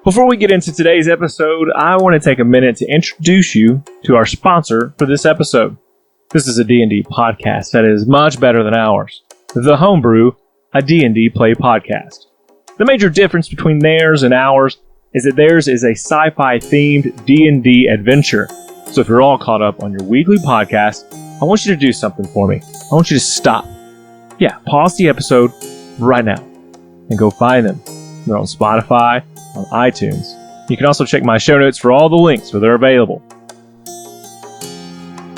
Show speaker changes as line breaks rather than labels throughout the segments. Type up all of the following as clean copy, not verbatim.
Before we get into today's episode, I want to take a minute to introduce you to our sponsor for this episode. This is a D&D podcast that is much better than ours. The Homebrew, a D&D play podcast. The major difference between theirs and ours is that theirs is a sci-fi themed D&D adventure. So if you're all caught up on your weekly podcast, I want you to do something for me. I want you to stop. Yeah, pause the episode right now and go find them. They're on Spotify, on iTunes. You can also check my show notes for all the links where they're available.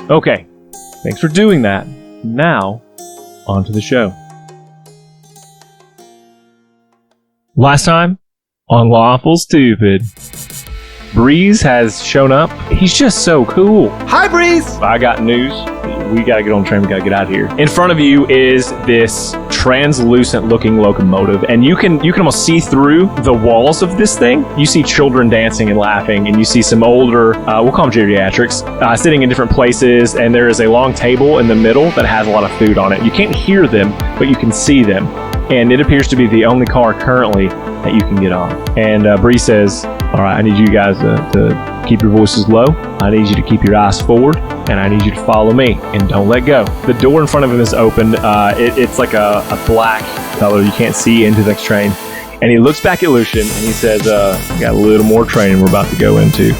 Okay, thanks for doing that. Now, on to the show. Last time, on Lawful Stupid, Breeze has shown up. He's just so cool.
Hi, Breeze!
I got news. We gotta get on the train. We gotta get out of here. In front of you is this translucent-looking locomotive, and you can almost see through the walls of this thing. You see children dancing and laughing, and you see some older, we'll call them geriatrics, sitting in different places, and there is a long table in the middle that has a lot of food on it. You can't hear them, but you can see them, and it appears to be the only car currently that you can get on. And Bree says, all right, I need you guys to keep your voices low. I need you to keep your eyes forward, and I need you to follow me, and don't let go. The door in front of him is open. It's like a black color. You can't see into the next train. And he looks back at Lucian, and he says, we got a little more training we're about to go into.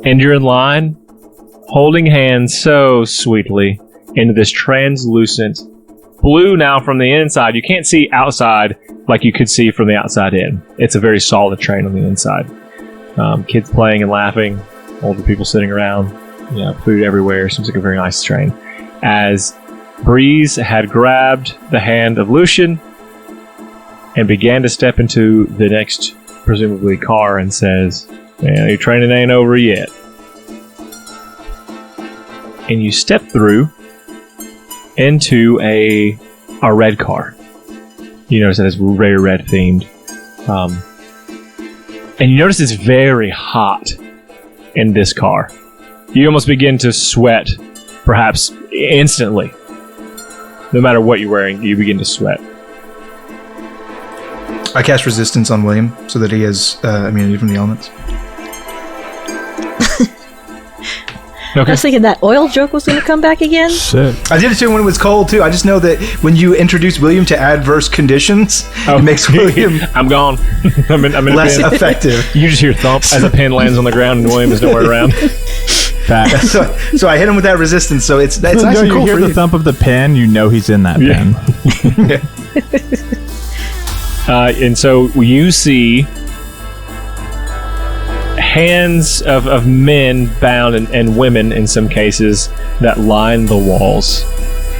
And you're in line, holding hands so sweetly into this translucent blue now from the inside. You can't see outside like you could see from the outside in. It's a very solid train on the inside. Kids playing and laughing, older people sitting around, food everywhere. Seems like a very nice train. As Breeze had grabbed the hand of Lucian and began to step into the next, presumably, car and says, "Man, your training ain't over yet." And you step through into a red car. You notice that it's very red themed. And you notice it's very hot in this car. You almost begin to sweat, perhaps instantly. No matter what you're wearing, you begin to sweat.
I cast resistance on William so that he has immunity from the elements.
Okay. I was thinking that oil joke was going to come back again.
Shit.
I did it too when it was cold too. I just know that when you introduce William to adverse conditions, it makes William
I'm gone. I'm in
less
a pin.
effective.
You just hear thump as a pin lands on the ground and William is nowhere around.
So I hit him with that resistance. So it's nice and cool.
You hear the thump of the pin, you know he's in that pin.
And so you see hands of men bound and women in some cases that line the walls,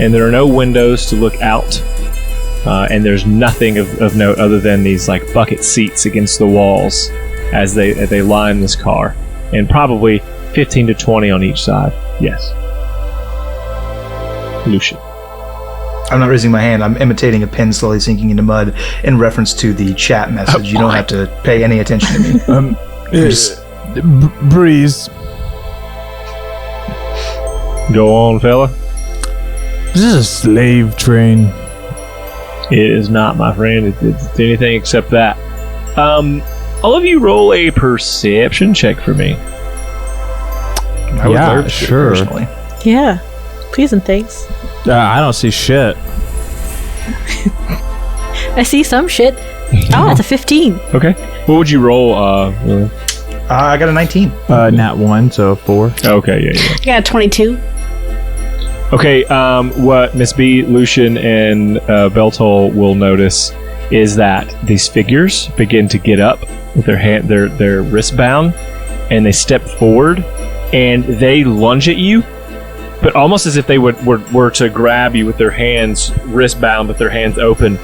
and there are no windows to look out, and there's nothing of note other than these like bucket seats against the walls as they line this car, and probably 15 to 20 on each side. Yes. Lucian.
I'm not raising my hand. I'm imitating a pin slowly sinking into mud in reference to the chat message. You don't have to pay any attention to me.
Breeze.
Go on, fella.
This is a slave train.
It is not, my friend. It's anything except that. All of you roll a perception check for me.
I would love to,
sure.
Personally.
Yeah. Please and thanks.
I don't see shit.
I see some shit. Oh, it's a 15.
Okay. What would you roll, William?
I got a 19.
Nat 1, so 4.
Okay, yeah.
I got a 22.
Okay, what Miss B, Lucian, and Beltol will notice is that these figures begin to get up with their wrist bound, and they step forward, and they lunge at you, but almost as if they were to grab you with their hands wrist bound, with their hands open.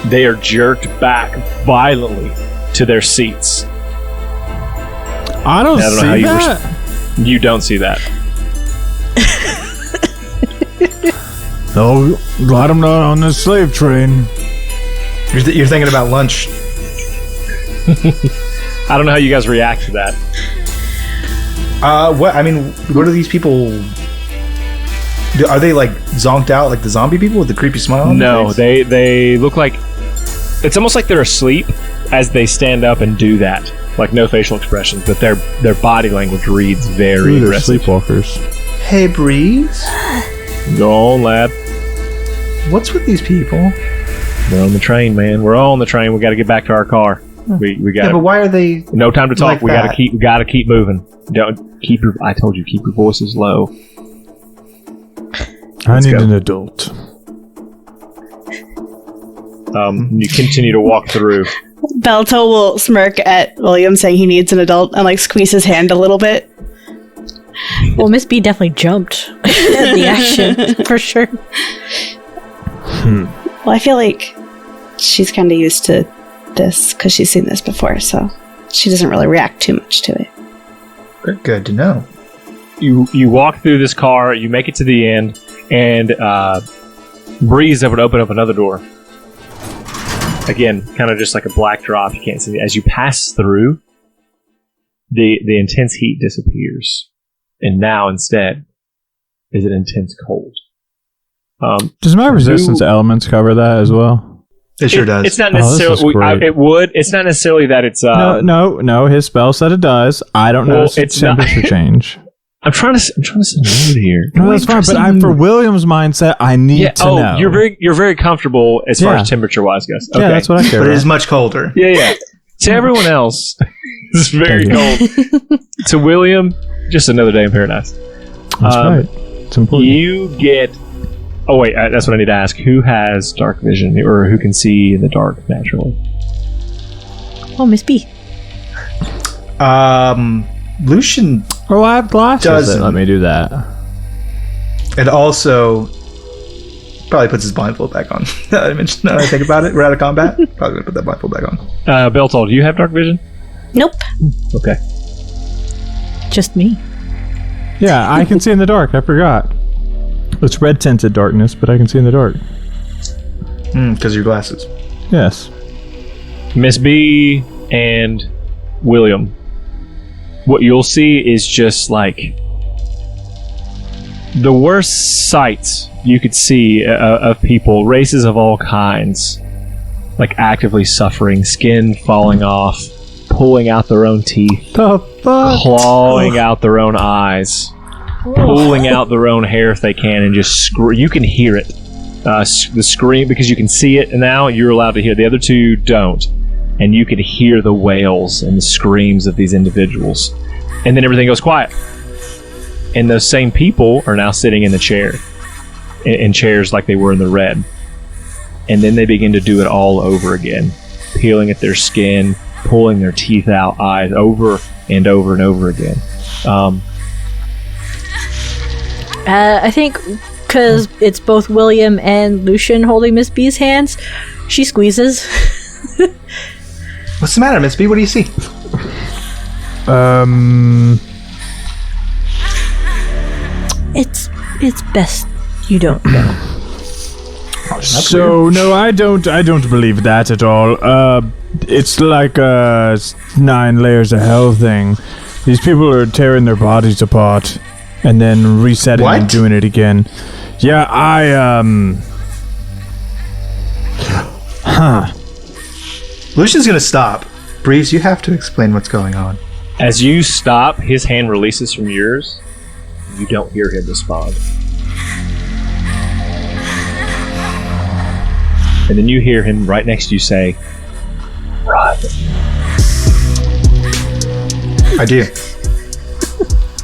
They are jerked back violently to their seats.
I don't see that.
You don't see that.
Oh, glad I'm not on this slave train.
You're thinking about lunch.
I don't know how you guys react to that.
What are these people? Are they like zonked out like the zombie people with the creepy smile on
No,
their face?
they look like it's almost like they're asleep as they stand up and do that. Like no facial expressions, but their body language reads very
Ooh, they're
aggressive.
sleepwalkers.
Hey, Breeze.
Go on, lad.
What's with these people?
We're on the train, man. We're all on the train. We got to get back to our car. We got.
Yeah, but why are they?
No time to talk.
like
We
that?
got to keep moving. Don't keep your. I told you, keep your voices low.
I need
go.
an adult.
You continue to walk through.
Belto will smirk at William saying he needs an adult and like squeeze his hand a little bit.
Well, Miss B definitely jumped at the action for sure.
Well, I feel like she's kind of used to this because she's seen this before, so she doesn't really react too much to it.
Good to know.
You walk through this car. You make it to the end, and Breeze would open up another door. Again, kind of just like a black drop. You can't see it. As you pass through, the intense heat disappears, and now instead is an intense cold.
Does my resistance elements cover that as well?
It sure does.
It's not
Oh, this
necessarily.
is great.
It would. It's not necessarily that it's.
No. His spell said it does. I don't
Well,
notice
it's
its temperature change.
I'm trying to send a mood here.
No, that's fine. But I'm for William's mindset. I need to know.
You're very comfortable as far as temperature wise goes. Okay.
Yeah, that's what I care
But
about.
it is much colder.
Yeah. To everyone else, it's very cold. To William, just another day in paradise.
That's right. It's important.
You get. Oh wait, that's what I need to ask. Who has dark vision, or who can see in the dark naturally?
Oh, Miss B.
Lucian,
Oh, I have glasses
Doesn't.
that let me do that.
and also probably puts his blindfold back on. Now that I think about it, we're out of combat. Probably gonna put that blindfold back on.
Beltol, do you have dark vision?
Nope.
Okay.
Just me.
Yeah, I can see in the dark. I forgot. It's red tinted darkness, but I can see in the dark.
Because of your glasses.
Yes.
Miss B and William, what you'll see is just like the worst sights you could see of people, races of all kinds, like actively suffering, skin falling off, pulling out their own teeth,
The fuck?
clawing out their own eyes, pulling out their own hair if they can, and just you can hear it. The scream, because you can see it now, you're allowed to hear. The other two don't. And you could hear the wails and the screams of these individuals. And then everything goes quiet. And those same people are now sitting in the chair. In chairs like they were in the red. And then they begin to do it all over again. Peeling at their skin, pulling their teeth out, eyes, over and over and over again.
I think because it's both William and Lucian holding Miss B's hands, she squeezes.
What's the matter, Miss B? What do you see?
It's best you don't know.
So no, I don't believe that at all. It's like a 9 layers of hell thing. These people are tearing their bodies apart and then resetting
What?
and doing it again. Yeah,
Lucian's gonna stop. Breeze, you have to explain what's going on.
As you stop, his hand releases from yours. You don't hear him respond. And then you hear him right next to you say, "Run."
I do.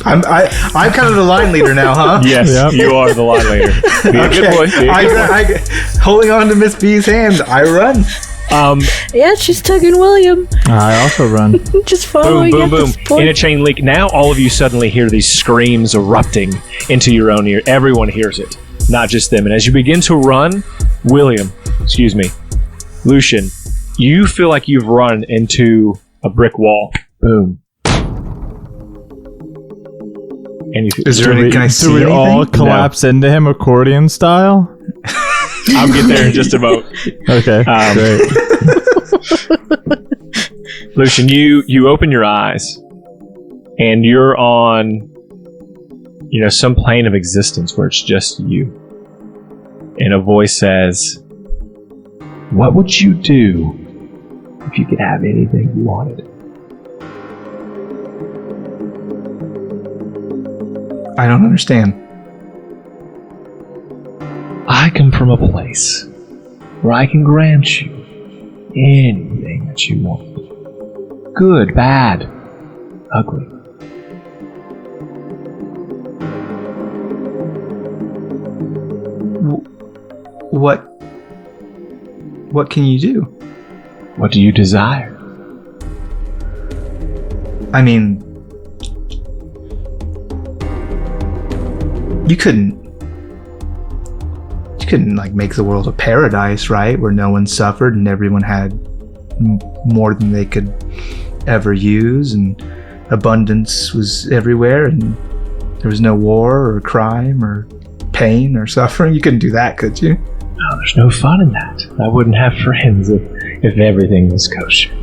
I'm kind of the line leader now, huh?
Yes,
Yep.
you are the line leader. Be a good boy. Be a good boy.
Holding on to Miss B's hand, I run.
Yeah, she's tugging William.
I also run.
Just
Boom,
following
boom,
at
boom.
this point.
In a chain link. Now all of you suddenly hear these screams erupting into your own ear. Everyone hears it, not just them. And as you begin to run, Lucian, you feel like you've run into a brick wall. Boom. And you
Is there any? Can I see
Do we
anything?
all collapse into him accordion style?
I'll get there in just a moment.
Okay, great.
Lucian, you open your eyes, and you're on, some plane of existence where it's just you. And a voice says, "What would you do if you could have anything you wanted?"
I don't understand.
I come from a place where I can grant you anything that you want. Good, bad, ugly.
What can you do?
What do you desire?
I mean, you couldn't like make the world a paradise, right? Where no one suffered and everyone had more than they could ever use, and abundance was everywhere, and there was no war or crime or pain or suffering. You couldn't do that, could you?
No, there's no fun in that. I wouldn't have friends if everything was kosher.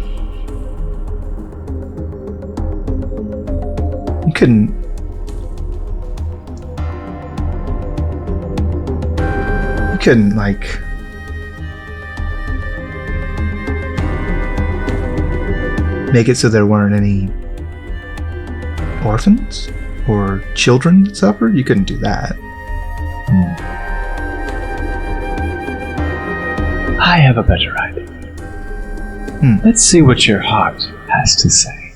You couldn't. You couldn't, like, make it so there weren't any orphans or children that suffered? You couldn't do that.
I have a better idea. Let's see what your heart has to say.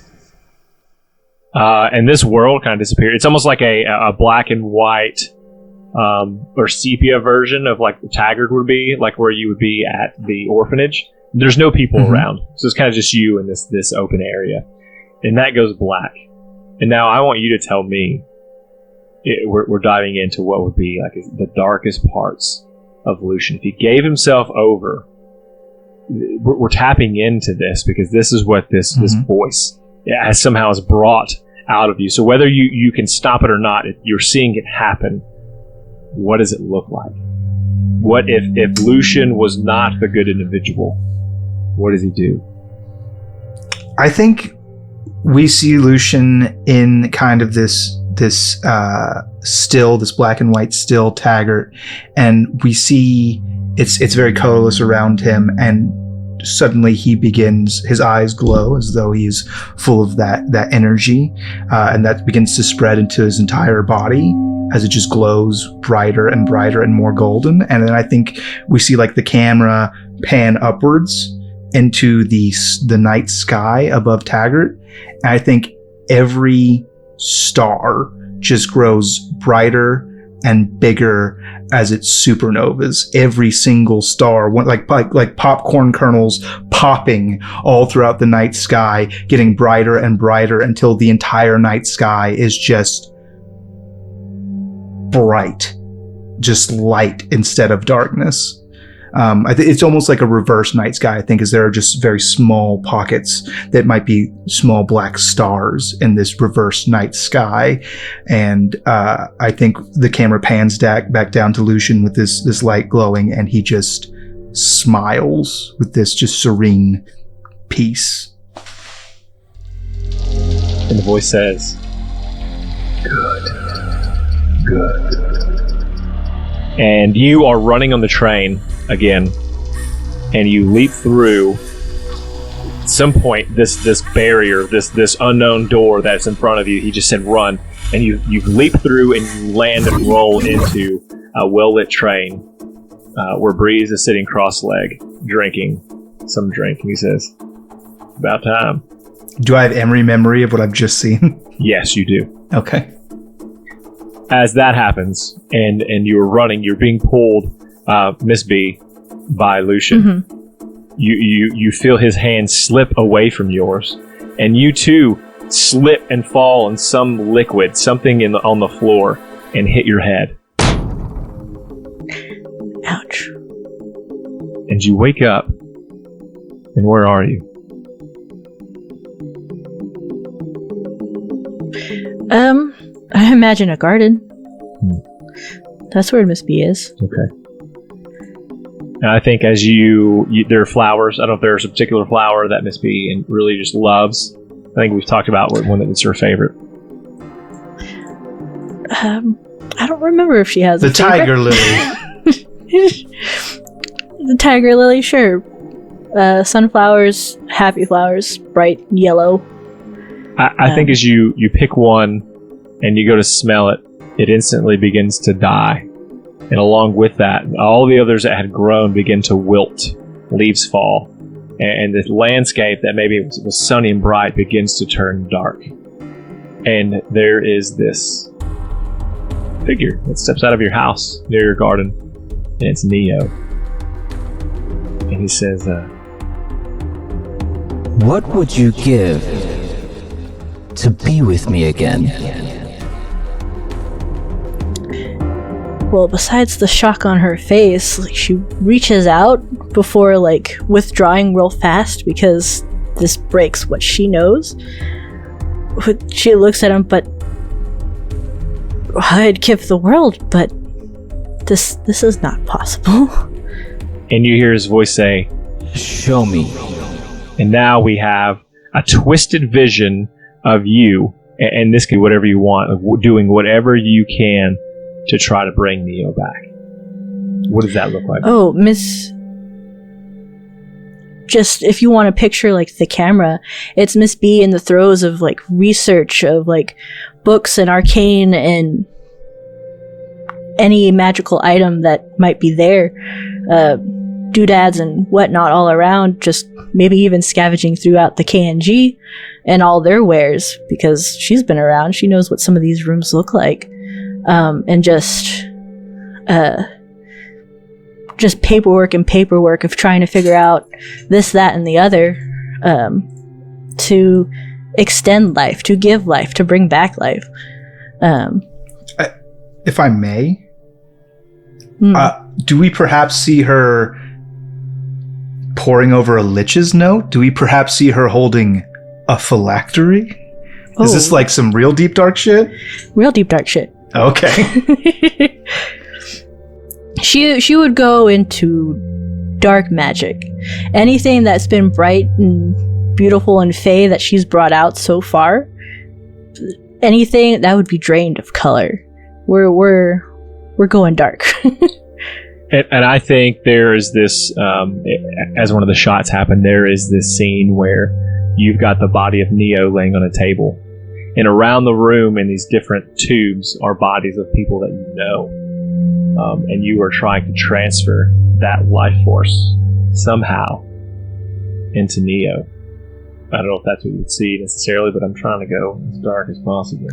And this world kind of disappeared. It's almost like a black and white or sepia version of like Taggart would be, like where you would be at the orphanage. There's no people around, so it's kind of just you in this open area, and that goes black. And now I want you to tell me. We're diving into what would be like the darkest parts of Lucian. If he gave himself over, we're tapping into this because this is what this voice somehow is brought out of you. So whether you can stop it or not, you're seeing it happen. What does it look like? What if Lucian was not the good individual? What does he do?
I think we see Lucian in kind of this black and white still Taggart, and we see it's very colorless around him, and suddenly his eyes glow as though he's full of that energy, and that begins to spread into his entire body as it just glows brighter and brighter and more golden. And then I think we see like the camera pan upwards into the night sky above Taggart, and I think every star just grows brighter and bigger as it supernovas. Every single star, like popcorn kernels popping all throughout the night sky, getting brighter and brighter until the entire night sky is just bright, just light instead of darkness. It's almost like a reverse night sky, I think, as there are just very small pockets that might be small black stars in this reverse night sky. And I think the camera pans back down to Lucian with this light glowing, and he just smiles with this just serene peace.
And the voice says, Good. And you are running on the train again, and you leap through at some point this barrier, this unknown door that's in front of you. He just said run, and you leap through and you land and roll into a well-lit train where Breeze is sitting cross-legged drinking some drink, and he says, "About time."
Do I have every memory of what I've just seen? Yes,
you do.
Okay.
As that happens, and you're running, you're being pulled, Miss B, by Lucian. You feel his hand slip away from yours, and you too slip and fall in some liquid, something on the floor, and hit your head.
Ouch.
And you wake up, and where are you?
I imagine a garden. That's where Miss B is.
Okay. And I think as there are flowers. I don't know if there's a particular flower that Miss B and really just loves. I think we've talked about one that is her favorite.
I don't remember if she has
The
a favorite.
tiger lily.
The tiger lily, sure. Sunflowers, happy flowers, bright yellow.
I think as you pick one and you go to smell it, it instantly begins to die. And along with that, all the others that had grown begin to wilt. Leaves fall. And the landscape that maybe was sunny and bright begins to turn dark. And there is this figure that steps out of your house near your garden. And it's Neo. And he says,
What would you give to be with me again?
Well, besides the shock on her face, like, she reaches out before like withdrawing real fast because this breaks what she knows. She looks at him, but I'd give the world, but this is not possible.
and you hear his voice say,
Show me.
and now we have a twisted vision of you, and this can be whatever you want, of doing whatever you can to try to bring Neo back. What does that look like?
Oh, Miss... Just, if you want to picture, like, the camera, it's Miss B in the throes of, like, research of, like, books and arcane and any magical item that might be there. Doodads and whatnot all around, just maybe even scavenging throughout the KNG and all their wares, because she's been around. She knows what some of these rooms look like. And just paperwork of trying to figure out this, that, and the other, to extend life, to give life, to bring back life.
If I may, do we perhaps see her poring over a Lich's note? Do we perhaps see her holding a phylactery? Is this like some real deep dark shit?
Real deep dark shit.
Okay.
She would go into dark magic. Anything that's been bright and beautiful and fey that she's brought out so far, anything that would be drained of color. We're going dark.
And I think there is this, as one of the shots happened, there is this scene where you've got the body of Neo laying on a table. And around the room in these different tubes are bodies of people that you know. And you are trying to transfer that life force somehow into Neo. I don't know if that's what you would see necessarily, but I'm trying to go as dark as possible.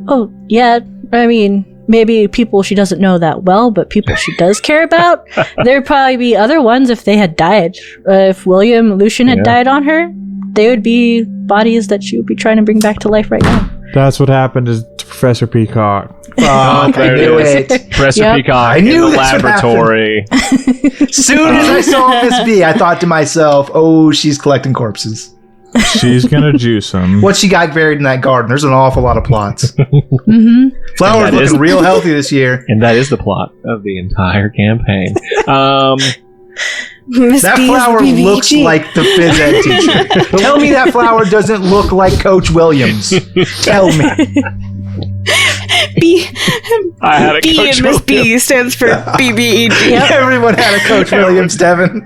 Oh, yeah. I mean, maybe people she doesn't know that well, but people she does care about. There'd probably be other ones if they had died. If William Lucian had died on her, they would be bodies that she would be trying to bring back to life right now.
That's what happened to Professor Peacock.
I knew it.
Professor Peacock
I knew
in the
this would
laboratory.
Soon as I saw Miss B, I thought to myself, oh, she's collecting corpses.
She's gonna juice him.
What she got buried in that garden? There's an awful lot of plots.
Mm-hmm.
Flowers looking real healthy this year.
And that is the plot of the entire campaign.
Miss
That
B's
flower
BBG.
looks like the phys ed teacher. Tell me that flower doesn't look like Coach Williams. Tell me.
B.
I had a
B
Coach
and Miss
Williams.
B stands for BBEG.
Everyone had a Coach Williams, Devin.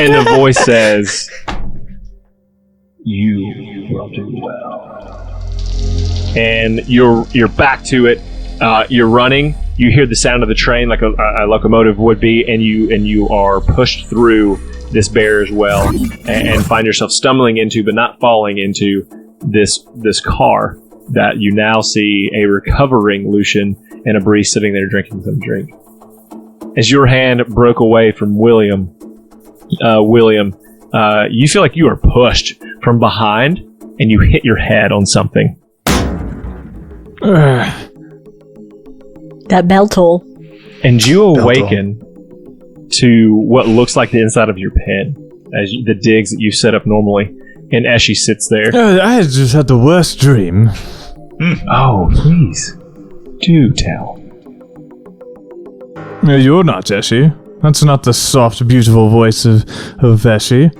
And the voice says, "You will do well." And you're back to it. You're running. You hear the sound of the train like a locomotive would be, and you are pushed through this barrier as well, and find yourself stumbling into, but not falling into, this car that you now see a recovering Lucian and a Bree sitting there drinking some drink. As your hand broke away from William, you feel like you are pushed from behind, and you hit your head on something.
That bell toll.
And you awaken to what looks like the inside of your pen, as the digs that you set up normally. And Eshy sits there.
I just had the worst dream.
Oh, please, do tell.
You're not Eshi. That's not the soft, beautiful voice of Eshi.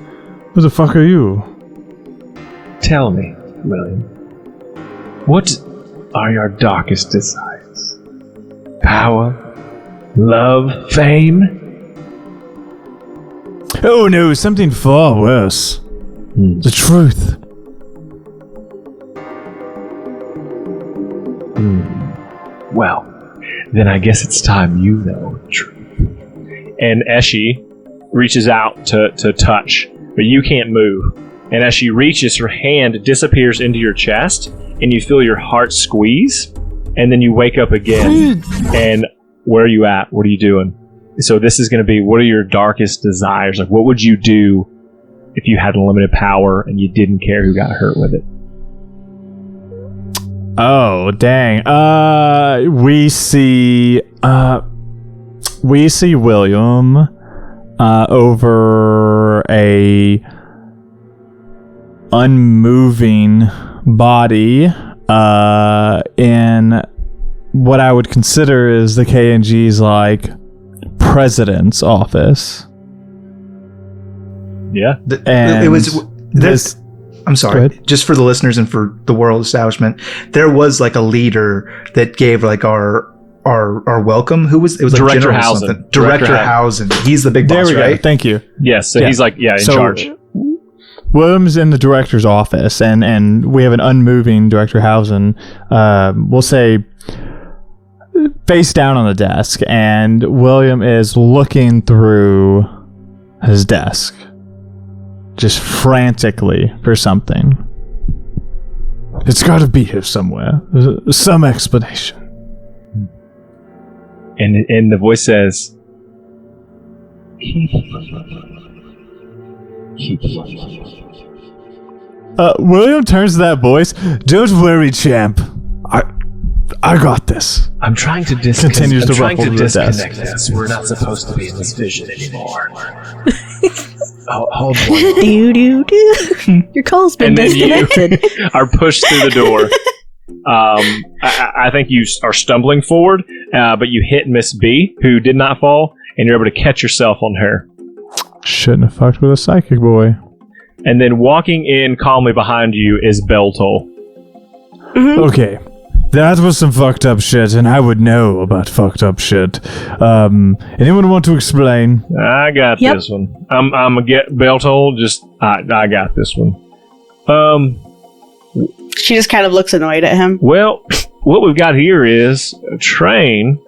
Who the fuck are you?
Tell me, William, what are your darkest desires? Power? Love? Fame?
Oh no, something far worse. The truth.
Well, then I guess it's time you know the truth. And Eshi reaches out to touch, but you can't move. And as she reaches, her hand disappears into your chest, and you feel your heart squeeze, and then you wake up again. And where are you at? What are you doing? So this is going to be, what are your darkest desires? Like, what would you do if you had unlimited power and you didn't care who got hurt with it?
Oh, dang. We see William over a unmoving body in what I would consider is the KNG's like president's office.
Yeah.
And
it was
this.
I'm sorry, just for the listeners and for the world establishment, there was like a leader that gave like our welcome. Who was it? Was like
Director
General
Housen.
something. Director Housen. He's the big
There
boss,
we go.
right?
Thank you.
Yes, so he's like, in charge.
William's in the director's office, and we have an unmoving Director Housen, we'll say, face down on the desk, and William is looking through his desk, just frantically for something. It's got to be here somewhere. There's some explanation.
And the voice says,
William turns to that voice. Don't worry, champ. I got this.
I'm trying to
Continues to ruffle the desk.
this. We're not supposed to be in this vision anymore. Hold on.
Your call's been
And then
disconnected.
you are pushed through the door. I think you are stumbling forward, but you hit Miss B, who did not fall, and you're able to catch yourself on her.
Shouldn't have fucked with a psychic boy.
And then walking in calmly behind you is Beltol.
Okay. That was some fucked up shit, and I would know about fucked up shit. Anyone want to explain?
I got this one. I'm gonna get Beltol. I got this one.
She just kind of looks annoyed at him.
Well, what we've got here is a train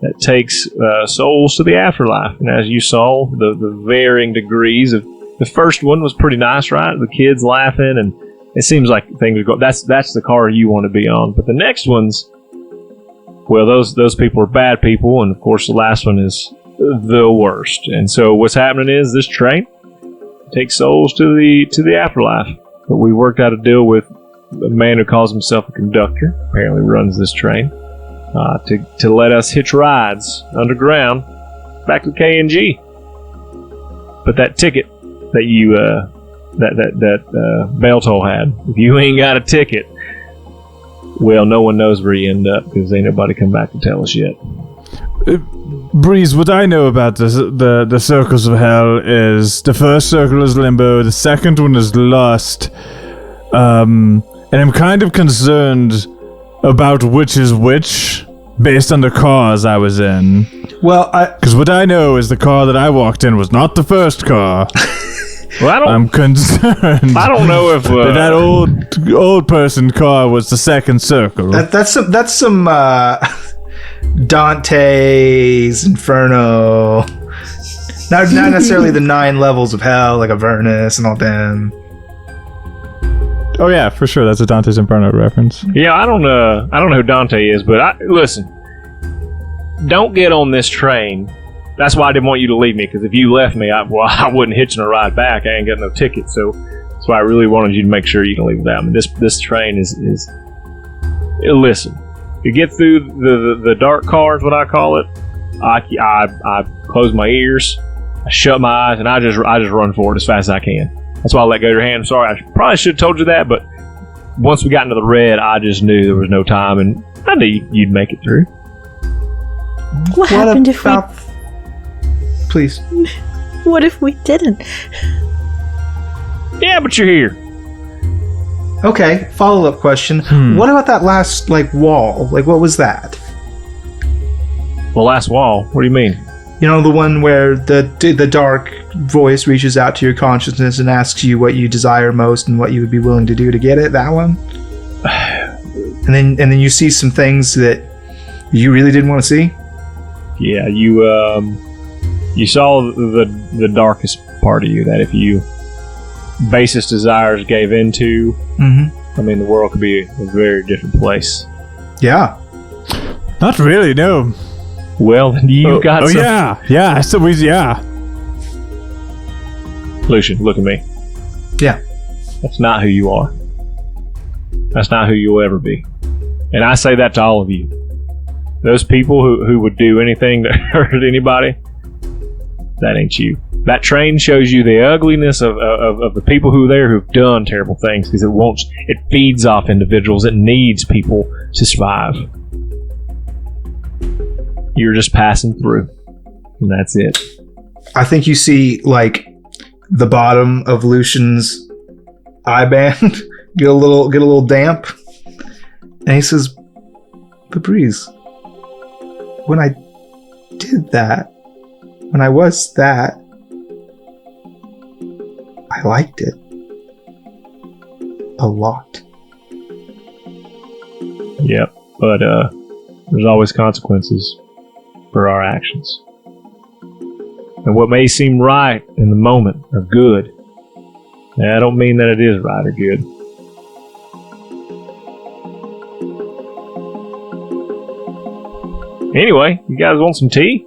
that takes souls to the afterlife. And as you saw, the varying degrees of the first one was pretty nice, right? The kids laughing, and it seems like things are going. That's the car you want to be on. But the next ones, well, those people are bad people, and of course the last one is the worst. And so what's happening is this train takes souls to the afterlife. But we worked out a deal with a man who calls himself a conductor, apparently runs this train, to let us hitch rides underground back to KNG. But that ticket that you that Beltol had, if you ain't got a ticket, well, no one knows where you end up because ain't nobody come back to tell us yet.
Breeze, what I know about the circles of hell is the first circle is limbo, the second one is lust, and I'm kind of concerned about which is which based on the cars I was in.
Well,
because what I know is the car that I walked in was not the first car.
Well,
I'm concerned.
I don't know if
that old person car was the second circle.
that's some Dante's Inferno. Not necessarily the 9 levels of hell like Avernus and all them.
Oh yeah, for sure. That's a Dante's Inferno reference.
Yeah, I don't know who Dante is, but listen, don't get on this train. That's why I didn't want you to leave me, because if you left me, I wouldn't hitching a ride back. I ain't got no ticket, so that's why I really wanted you to make sure you can leave without me. This train is listen. You get through the dark car is what I call it. I close my ears, I shut my eyes, and I just run forward as fast as I can. That's why I let go of your hand. I'm sorry, I probably should have told you that, but once we got into the red, I just knew there was no time, and I knew you'd make it through.
What happened if we...
Please.
What if we didn't?
Yeah, but you're here.
Okay, follow-up question. What about that last, wall? What was that?
The last wall? What do you mean?
You know, the one where the dark voice reaches out to your consciousness and asks you what you desire most and what you would be willing to do to get it. That one. And then you see some things that you really didn't want to see.
Yeah, you saw the darkest part of you. That if you basest desires gave into, I mean, the world could be a very different place.
Yeah.
Not really, no.
Well, you got some...
yeah. So yeah.
Lucian, look at me.
Yeah.
That's not who you are. That's not who you'll ever be. And I say that to all of you. Those people who would do anything to hurt anybody, that ain't you. That train shows you the ugliness of the people who are there who've done terrible things, because it feeds off individuals. It needs people to survive. You're just passing through, and that's it.
I think you see, the bottom of Lucian's eye band get a little damp, and he says, "But Breeze, when I did that, when I was that, I liked it a lot."
Yep, but there's always consequences for our actions. And what may seem right in the moment or good, I don't mean that it is right or good. Anyway, you guys want some tea?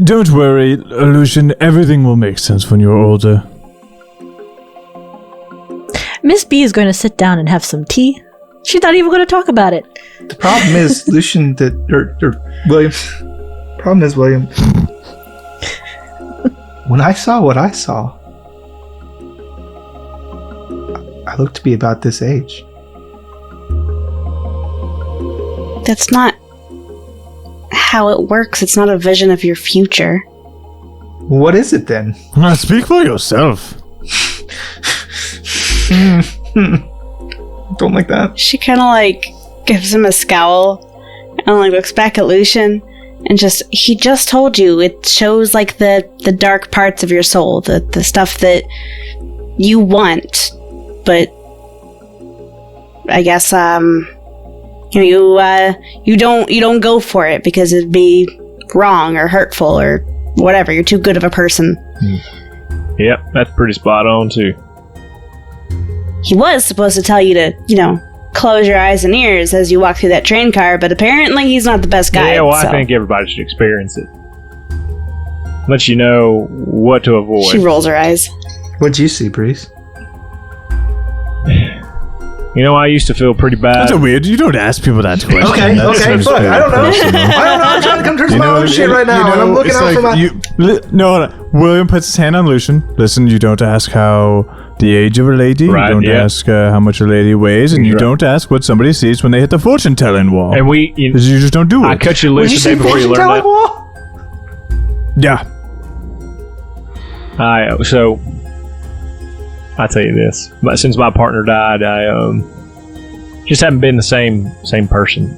Don't worry, Lucian. Everything will make sense when you're older.
Miss B is going to sit down and have some tea. She's not even going to talk about it.
The problem is, Lucian, William. Problem is, William. When I saw what I saw, I looked to be about this age.
That's not how it works. It's not a vision of your future.
What is it then?
Speak for yourself.
Don't like that.
She kind of gives him a scowl and looks back at Lucian and he just told you it shows the dark parts of your soul, the stuff that you want, but I guess you don't go for it because it'd be wrong or hurtful or whatever. You're too good of a person.
Yep, that's pretty spot on too.
He was supposed to tell you to, close your eyes and ears as you walk through that train car, but apparently he's not the best guy.
Yeah, well, I think everybody should experience it. Let you know what to avoid.
She rolls her eyes.
What'd you see, Breeze?
I used to feel pretty bad.
That's weird. You don't ask people that question.
Okay, fuck. I don't know. I'm trying to come to terms with my own shit right now, and I'm looking out for my...
No. William puts his hand on Lucian. Listen, you don't ask how the age of a lady.
Right,
you don't ask how much a lady weighs, and you don't ask what somebody sees when they hit the fortune-telling wall.
And
you just don't do it.
I cut you loose the day before you learned that.
Wall?
Yeah.
So I'll tell you this. Since my partner died, I just haven't been the same person.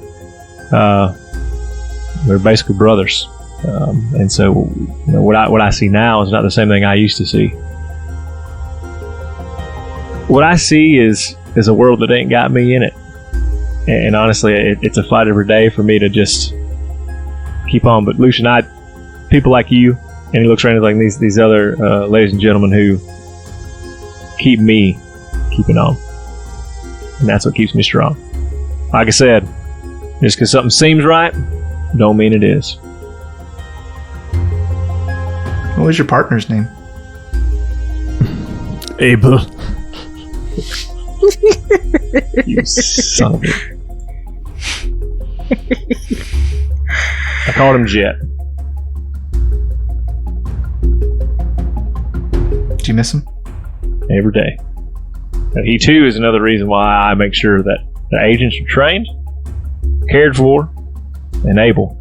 We're basically brothers. And so what I see now is not the same thing I used to see. What I see is a world that ain't got me in it. And honestly, it's a fight every day for me to just keep on. But Lucian, people like you, and he looks around like these other ladies and gentlemen who keep me keeping on. And that's what keeps me strong. Like I said, just because something seems right, don't mean it is.
What was your partner's name?
Abel.
You son of a... I called him Jet.
Do you miss him?
Every day. And he too is another reason why I make sure that the agents are trained, cared for, and able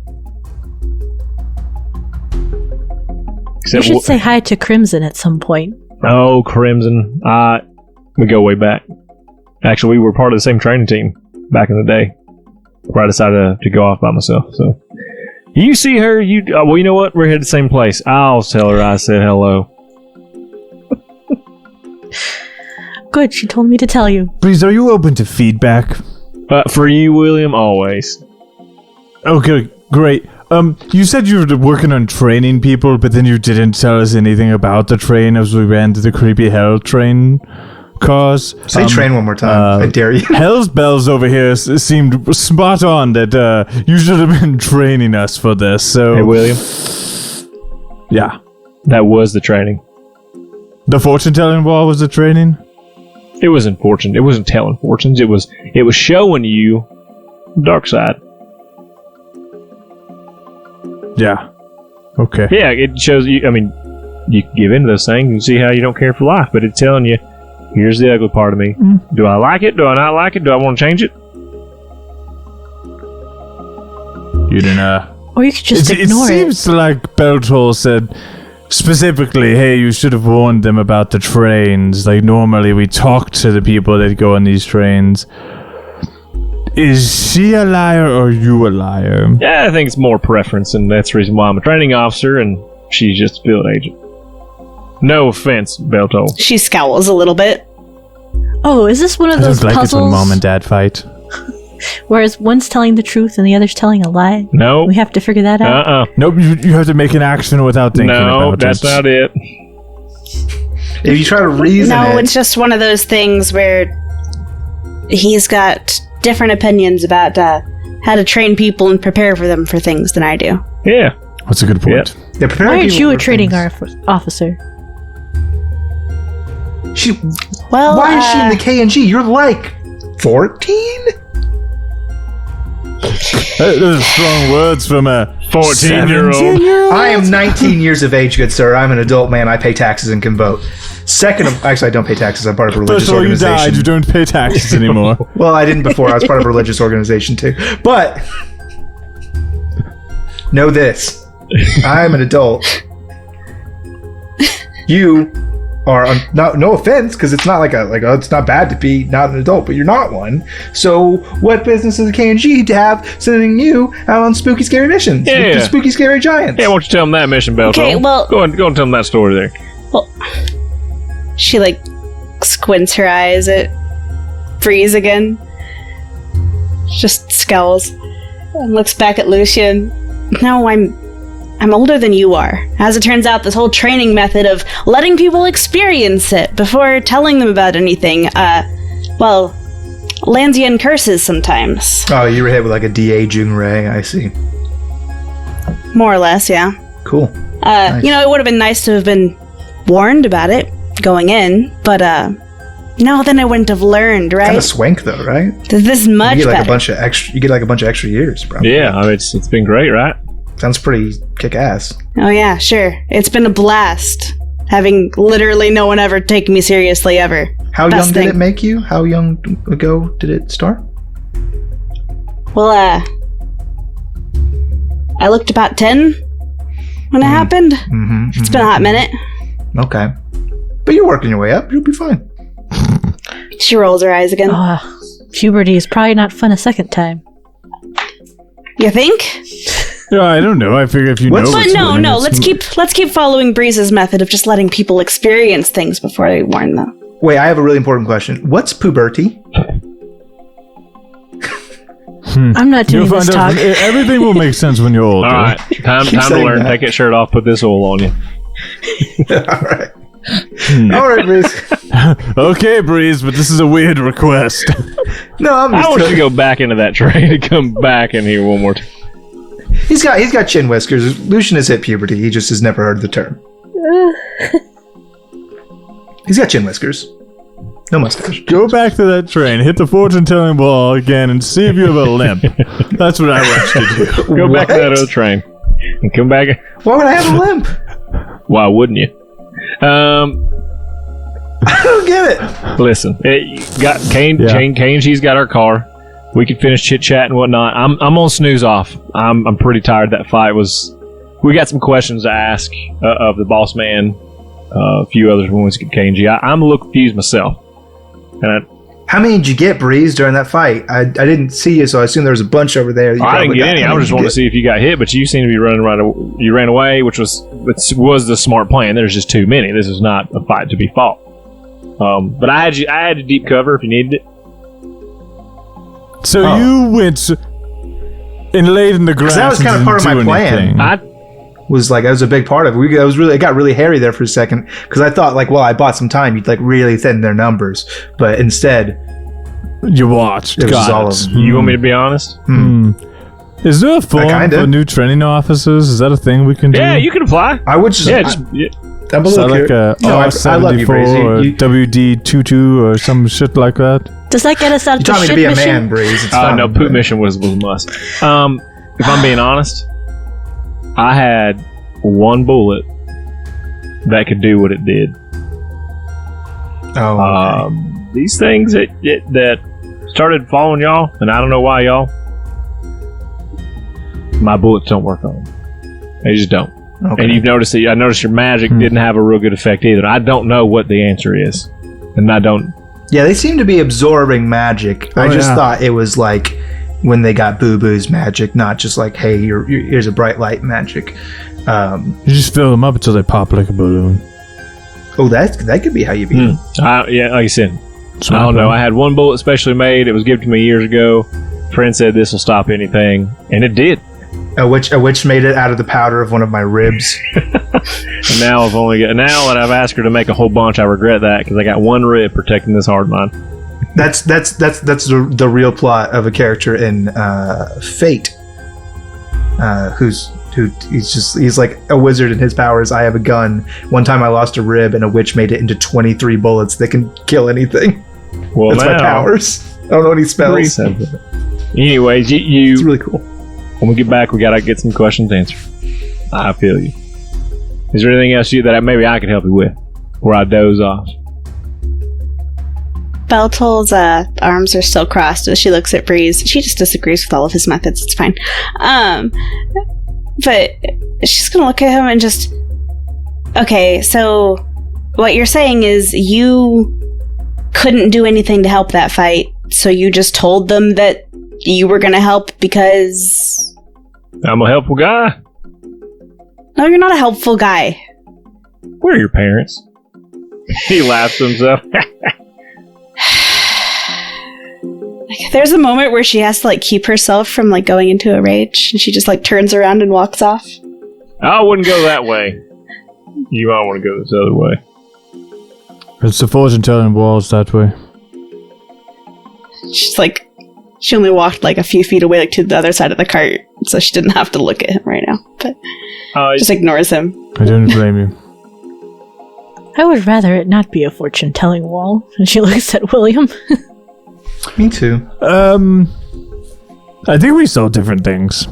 Except
should say hi to Crimson at some point.
Oh, Crimson. We go way back. Actually, we were part of the same training team back in the day. Before I decided to go off by myself. So, you see her? Well, you know what? We're headed the same place. I'll tell her I said hello.
Good, she told me to tell you.
Breeze, are you open to feedback?
For you, William, always.
Okay, great. You said you were working on training people, but then you didn't tell us anything about the train as we ran to the creepy hell train cars.
Say train one more time. I dare you.
Hell's Bells over here seemed spot on that you should have been training us for this. So,
Hey, William.
Yeah.
That was the training.
The fortune-telling wall was the training?
It wasn't fortune. It wasn't telling fortunes. It was showing you the dark side.
Yeah. Okay.
Yeah, it shows you. I mean, you can give into those things and see how you don't care for life, but it's telling you, here's the ugly part of me. Do I like it? Do I not like it? Do I want to change it?
You didn't,
Or you could just ignore it.
It seems like Beltol said specifically, hey, you should have warned them about the trains. Like, normally we talk to the people that go on these trains. Is she a liar or you a liar?
Yeah, I think it's more preference, and that's the reason why I'm a training officer and she's just a field agent. No offense, Beltol.
She scowls a little bit.
Oh, is this one of
I
those
don't like it when
puzzles
mom and dad fight.
whereas one's telling the truth and the other's telling a lie?
No.
We have to figure that out?
Nope, you have to make an action without thinking about it.
No, that's not it.
If you try to reason
No,
it,
it's just one of those things where he's got different opinions about how to train people and prepare for them for things than I do.
Yeah.
That's a good point.
they're preparing
Why aren't
people
you a
for
training
things.
officer?
Well,
Why is she in the K&G? You're like 14?
Those are strong words from a
14-year-old.
17-year-old.
I am 19 years of age, good sir. I'm an adult man. I pay taxes and can vote. Actually, I don't pay taxes. I'm part of a religious
Before you
organization.
died, you don't pay taxes anymore.
Well, I didn't before. I was part of a religious organization too. But know this: I'm an adult. You are no offense, because it's not like it's not bad to be not an adult, but you're not one. So, what business does K&G to have sending you out on spooky, scary missions?
Yeah.
With the spooky, scary giants.
Yeah, why don't you tell them that mission, Beltol?
Okay, well-
Go and tell them that story there.
Well, she squints her eyes at Breeze again. Just scowls and looks back at Lucian. No, I'm older than you are. As it turns out, this whole training method of letting people experience it before telling them about anything, lands you in curses sometimes.
Oh, you were hit with a de-aging ray. I see.
More or less, yeah.
Cool. Nice.
It would have been nice to have been warned about it going in, but no, then I wouldn't have learned, right?
Kind of swank though, right?
This is much
You get
better.
a bunch of extra. You get a bunch of extra years, bro.
Yeah, I mean, it's been great, right?
Sounds pretty kick-ass.
Oh yeah, sure. It's been a blast. Having literally no one ever take me seriously ever.
How
Best
young
thing.
did it make you? How young ago did it start?
Well, I looked about 10 when it happened.
Mm-hmm.
It's been a hot minute.
Okay. But you're working your way up. You'll be fine.
She rolls her eyes again.
Puberty is probably not fun a second time.
You think?
Yeah, I don't know. I figure if you
What's-
know
But
what's
no.
coming, it's-
Let's keep following Breeze's method of just letting people experience things before they warn them.
Wait, I have a really important question. What's puberty?
I'm not
You'll
doing this
find out.
talk.
Everything will make sense when you're older.
All right, time to
saying
learn.
that.
Take that shirt off. Put this oil on you.
All right. All right, Bruce.
Okay, Breeze, but this is a weird request.
No, I'm
I
just
want you to
kidding.
go back into that train and come back in here one more time.
He's got chin whiskers. Lucian has hit puberty. He just has never heard the term. He's got chin whiskers. No mustache.
Go back to that train, hit the fortune-telling ball again, and see if you have a limp. That's what I want you to do.
Go back to that
What?
other train and come back.
Why would I have a limp?
Why wouldn't you?
I don't get it.
Listen, got Kane.
Yeah.
Kane. Got our car. We could finish chit chat and whatnot. I'm on snooze off. I'm pretty tired. That fight was we got some questions to ask of the boss man, a few others when we get KNG. I'm a little confused myself. And
how many did you get, Breeze, during that fight? I didn't see you, so I assume there was a bunch over there.
I didn't get any. I was just wanting to see if you got hit, but you seem to be running right. You ran away, which was the smart plan. There's just too many. This is not a fight to be fought. But I had you deep cover if you needed it.
So you went and laid in the grass.
That was kind of part of my plan. That was a big part of it. It got really hairy there for a second because I thought I bought some time. You'd really thin their numbers, but instead
you watched.
It was all of them.
You want me to be honest?
Is there a form for new training officers? Is that a thing we can do?
Yeah, you can apply.
I would just. I'm a little
like a
I love you, Breezy.
or WD-22 or some shit like that.
Does that get us out of the shit mission?
You taught me to be a man, Breeze. It's fine,
no, poop mission was a must. If I'm being honest, I had one bullet that could do what it did.
Oh. Okay.
These things that started following y'all, and I don't know why y'all. My bullets don't work on them. They just don't. Okay. And you've noticed that I noticed your magic didn't have a real good effect either. I don't know what the answer is, and I don't.
Yeah, they seem to be absorbing magic. I just thought it was like when they got Boo Boo's magic, not just like, hey, here's a bright light magic.
You just fill them up until they pop like a balloon.
Oh, that could be how you beat them.
Yeah, like I said, I don't know. I had one bullet specially made. It was given to me years ago. Friend said this will stop anything, and it did.
A witch made it out of the powder of one of my ribs.
And now now that I've asked her to make a whole bunch, I regret that because I got one rib protecting this hard mine.
That's the real plot of a character in Fate, he's like a wizard and his powers. I have a gun. One time I lost a rib and a witch made it into 23 bullets that can kill anything.
Well,
that's my powers. I don't know any spells.
Anyways, you
it's really cool.
When we get back, we gotta get some questions answered. I feel you. Is there anything else that maybe I could help you with, where I doze off?
Beltol's arms are still crossed as she looks at Breeze. She just disagrees with all of his methods. It's fine. But she's gonna look at him and just... Okay, so what you're saying is you couldn't do anything to help that fight, so you just told them that you were gonna help because...
I'm a helpful guy.
No, you're not a helpful guy.
Where are your parents? He laughs to himself.
There's a moment where she has to keep herself from going into a rage, and she just turns around and walks off.
I wouldn't go that way. You might want to go this other way.
It's the fortune telling walls that way.
She's she only walked a few feet away to the other side of the cart, so she didn't have to look at him right now. But just ignores him.
I don't blame you.
I would rather it not be a fortune-telling wall. And she looks at William.
Me too.
I think we saw different things.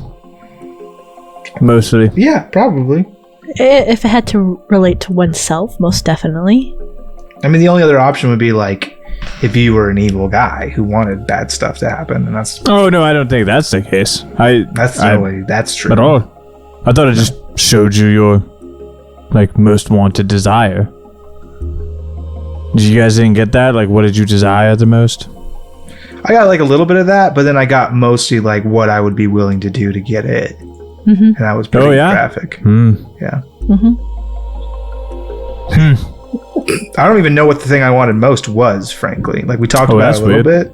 Mostly.
Yeah, probably.
If it had to relate to oneself, most definitely.
I mean, the only other option would be if you were an evil guy who wanted bad stuff to happen, and that's...
Oh, no, I don't think that's the case.
That's true.
At all. I thought it just showed you your, most wanted desire. Did you guys didn't get that? What did you desire the most?
I got a little bit of that, but then I got mostly what I would be willing to do to get it.
Mm-hmm.
And that was pretty graphic. Yeah. I don't even know what the thing I wanted most was, frankly. We talked about it a little bit.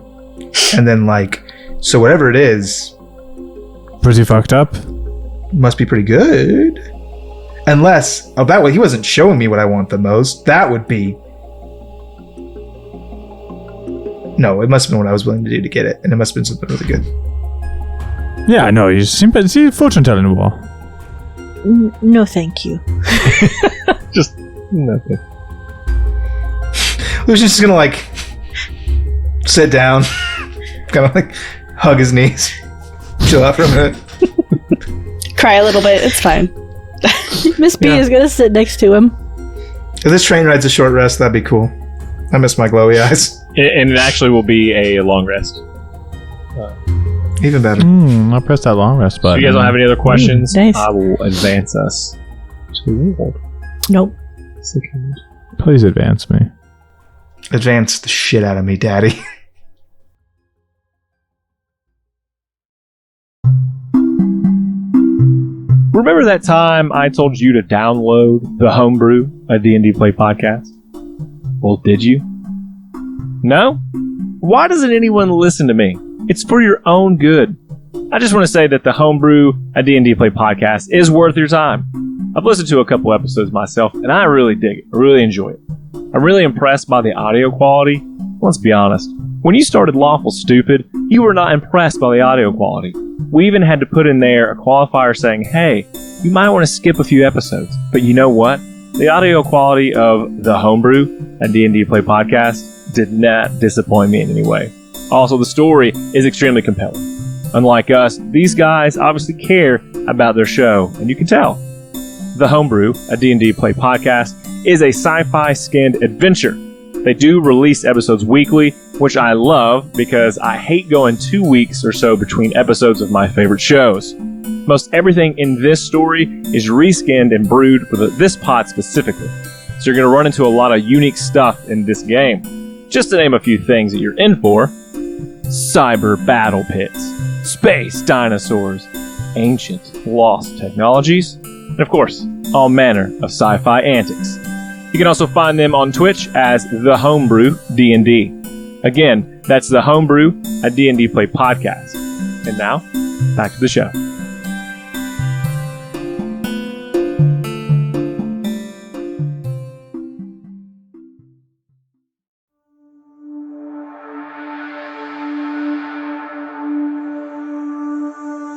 And then, so whatever it is...
Pretty fucked up?
Must be pretty good. Unless... Oh, that way he wasn't showing me what I want the most. That would be... No, it must have been what I was willing to do to get it. And it must have been something really good.
Yeah, I know. You seem to see fortune telling wall.
No, thank you.
Just nothing.
Lucian's just gonna sit down, kind of hug his knees, chill out for a minute,
cry a little bit. It's fine.
Miss B is gonna sit next to him.
If this train ride's a short rest, that'd be cool. I miss my glowy eyes.
And it actually will be a long rest.
Even better.
I'll press that long rest
So
button.
you guys don't have any other questions?
Nice.
I will advance us to the world.
Nope.
Please advance me.
Advance the shit out of me, Daddy.
Remember that time I told you to download the Homebrew, a D&D Play podcast? Well, did you? No? Why doesn't anyone listen to me? It's for your own good. I just want to say that the Homebrew, a D&D Play podcast is worth your time. I've listened to a couple episodes myself, and I really dig it. I really enjoy it. I'm really impressed by the audio quality. Let's be honest. When you started Lawful Stupid, you were not impressed by the audio quality. We even had to put in there a qualifier saying, hey, you might want to skip a few episodes. But you know what? The audio quality of the Homebrew, a D&D Play podcast, did not disappoint me in any way. Also, the story is extremely compelling. Unlike us, these guys obviously care about their show, and you can tell. The Homebrew, a D&D Play podcast, is a sci-fi skinned adventure. They do release episodes weekly, which I love because I hate going 2 weeks or so between episodes of my favorite shows. Most everything in this story is reskinned and brewed for this pod specifically. So you're going to run into a lot of unique stuff in this game. Just to name a few things that you're in for: cyber battle pits, space dinosaurs, ancient lost technologies, and of course, all manner of sci-fi antics. You can also find them on Twitch as The Homebrew D&D. Again, that's The Homebrew, a D&D Play podcast. And now, back to the show.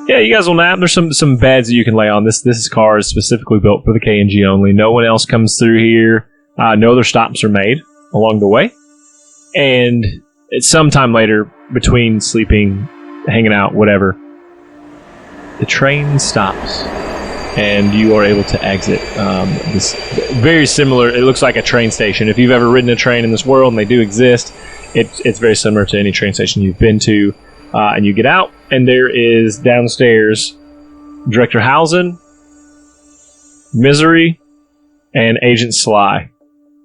Yeah, you guys will nap. There's some beds that you can lay on. This car is specifically built for the K&G only. No one else comes through here. No other stops are made along the way. And it's sometime later, between sleeping, hanging out, whatever, the train stops, and you are able to exit. This very similar. It looks like a train station. If you've ever ridden a train in this world, and they do exist, it's very similar to any train station you've been to. And you get out, and there is downstairs Director Housen, Misery, and Agent Sly,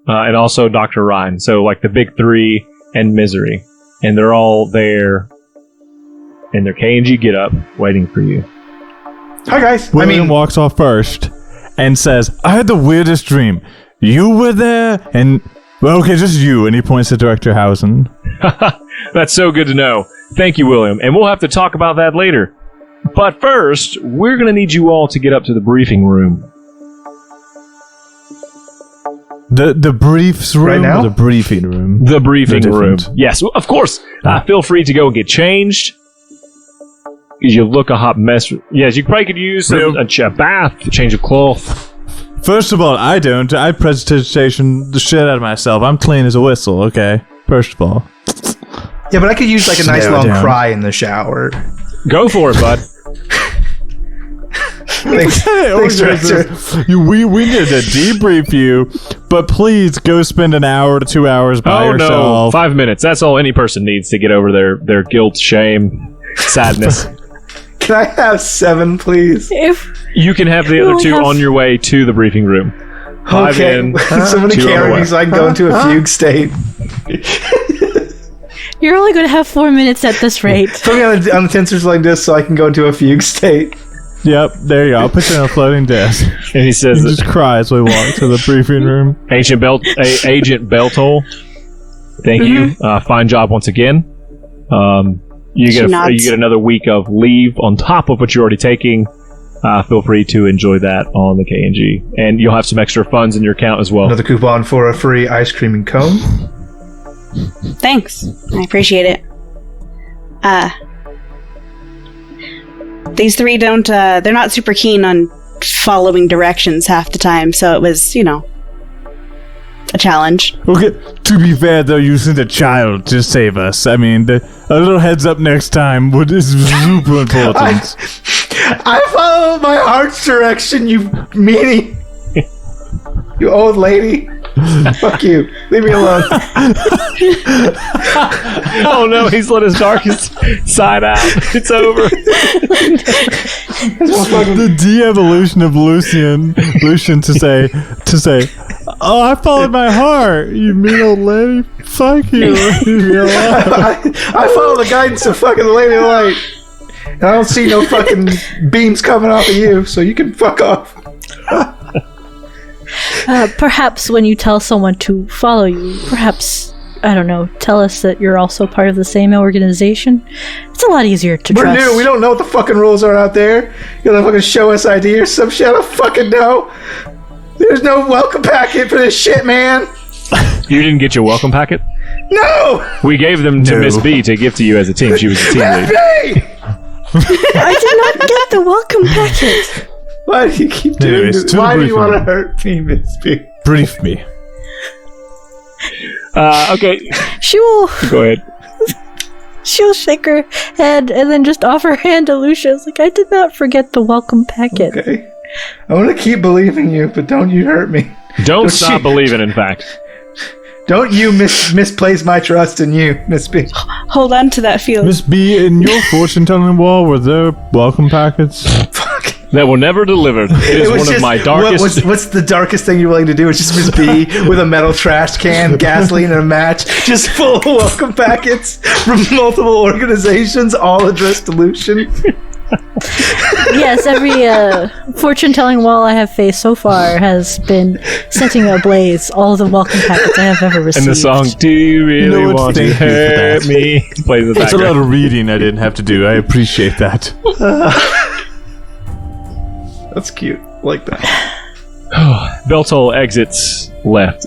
and also Dr. Ryan. So, like the big three and Misery. And they're all there in their K&G get-up, waiting for you.
Hi, guys.
William walks off first and says, I had the weirdest dream. You were there, and... Well, okay, just you. And he points to Director Housen.
That's so good to know. Thank you, William. And we'll have to talk about that later. But first, we're going to need you all to get up to the briefing room.
The briefs room
Right now?
or the briefing room?
The briefing
They're
room.
different.
Yes, of course. Feel free to go and get changed. Because you look a hot mess. Yes, you probably could use a bath, a change of cloth.
First of all, I don't. I presentation the shit out of myself. I'm clean as a whistle, okay? First of all.
Yeah, but I could use like a nice
Slow
long
down.
cry in the shower.
Go for it, bud.
Thanks, thanks, Director.
We need to debrief you, but please go spend an hour to 2 hours by
No,
yourself.
5 minutes. That's all any person needs to get over their guilt, shame, sadness.
Can I have 7, please?
If
You can have the other
only
two
have-
on your way to the briefing room. 5
Okay,
in,
somebody
2 on the
carry
way.
me so I can go into a fugue state.
you're only going to have 4 minutes at this rate.
Put me on the tensors like this so I can go into a fugue state.
Yep, there you go. I'll put you on a floating desk.
And he says,
You just cry as we walk to the briefing room.
Agent Beltol, thank you. Fine job once again. You
She
get
nods.
you get another week of leave on top of what you're already taking. Feel free to enjoy that on the K&G. And you'll have some extra funds in your account as well.
Another coupon for a free ice cream and cone.
Thanks. I appreciate it. These three don't, they're not super keen on following directions half the time, so it was, a challenge.
Okay, to be fair though, you sent a child to save us. I mean, a little heads up next time is super important.
I follow my heart's direction, you meanie. You old lady. Fuck you. Leave me alone.
Oh no, he's let his darkest side out. It's over.
The de-evolution of Lucian to say, oh, I followed my heart, you mean old lady. Fuck you. Leave me alone.
I follow the guidance of fucking the Lady of Light. And I don't see no fucking beams coming off of you, so you can fuck off.
Perhaps when you tell someone to follow you, perhaps, I don't know, tell us that you're also part of the same organization. It's a lot easier to
We're
trust.
new. We don't know what the fucking rules are out there. You gotta fucking show us ID or some shit. I don't fucking know. There's no welcome packet for this shit, man.
You didn't get your welcome packet?
No!
We gave them to Miss B to give to you as a team. She was the team lead.
Hey!
I did not get the welcome packet.
Why do you keep doing
Anyways,
this?
to the
Why do you
briefing.
want to hurt me, Miss B?
Brief me.
Okay,
She will
go ahead.
she'll shake her head and then just offer her hand to Lucius. Like, I did not forget the welcome packet.
Okay. I want to keep believing you, but don't you hurt me.
Don't stop believing, in fact.
Don't you misplace my trust in you, Miss B.
Hold on to that feeling.
Miss B, in your fortune-telling wall, were there welcome packets?
Fuck.
That were never delivered. It is
was
one of
just-
my darkest...
What's the darkest thing you're willing to do? It's just Miss B with a metal trash can, gasoline, and a match, just full of welcome packets from multiple organizations, all addressed to Lucian.
Yes, every fortune-telling wall I have faced so far has been setting ablaze all the welcome packets I have ever received.
And the song, do you really
No, it's
want to
thank you for
hurt
that.
me? Plays in the
That's a lot
background.
of reading I didn't have to do. I appreciate that.
That's cute. Like that.
Beltol exits left.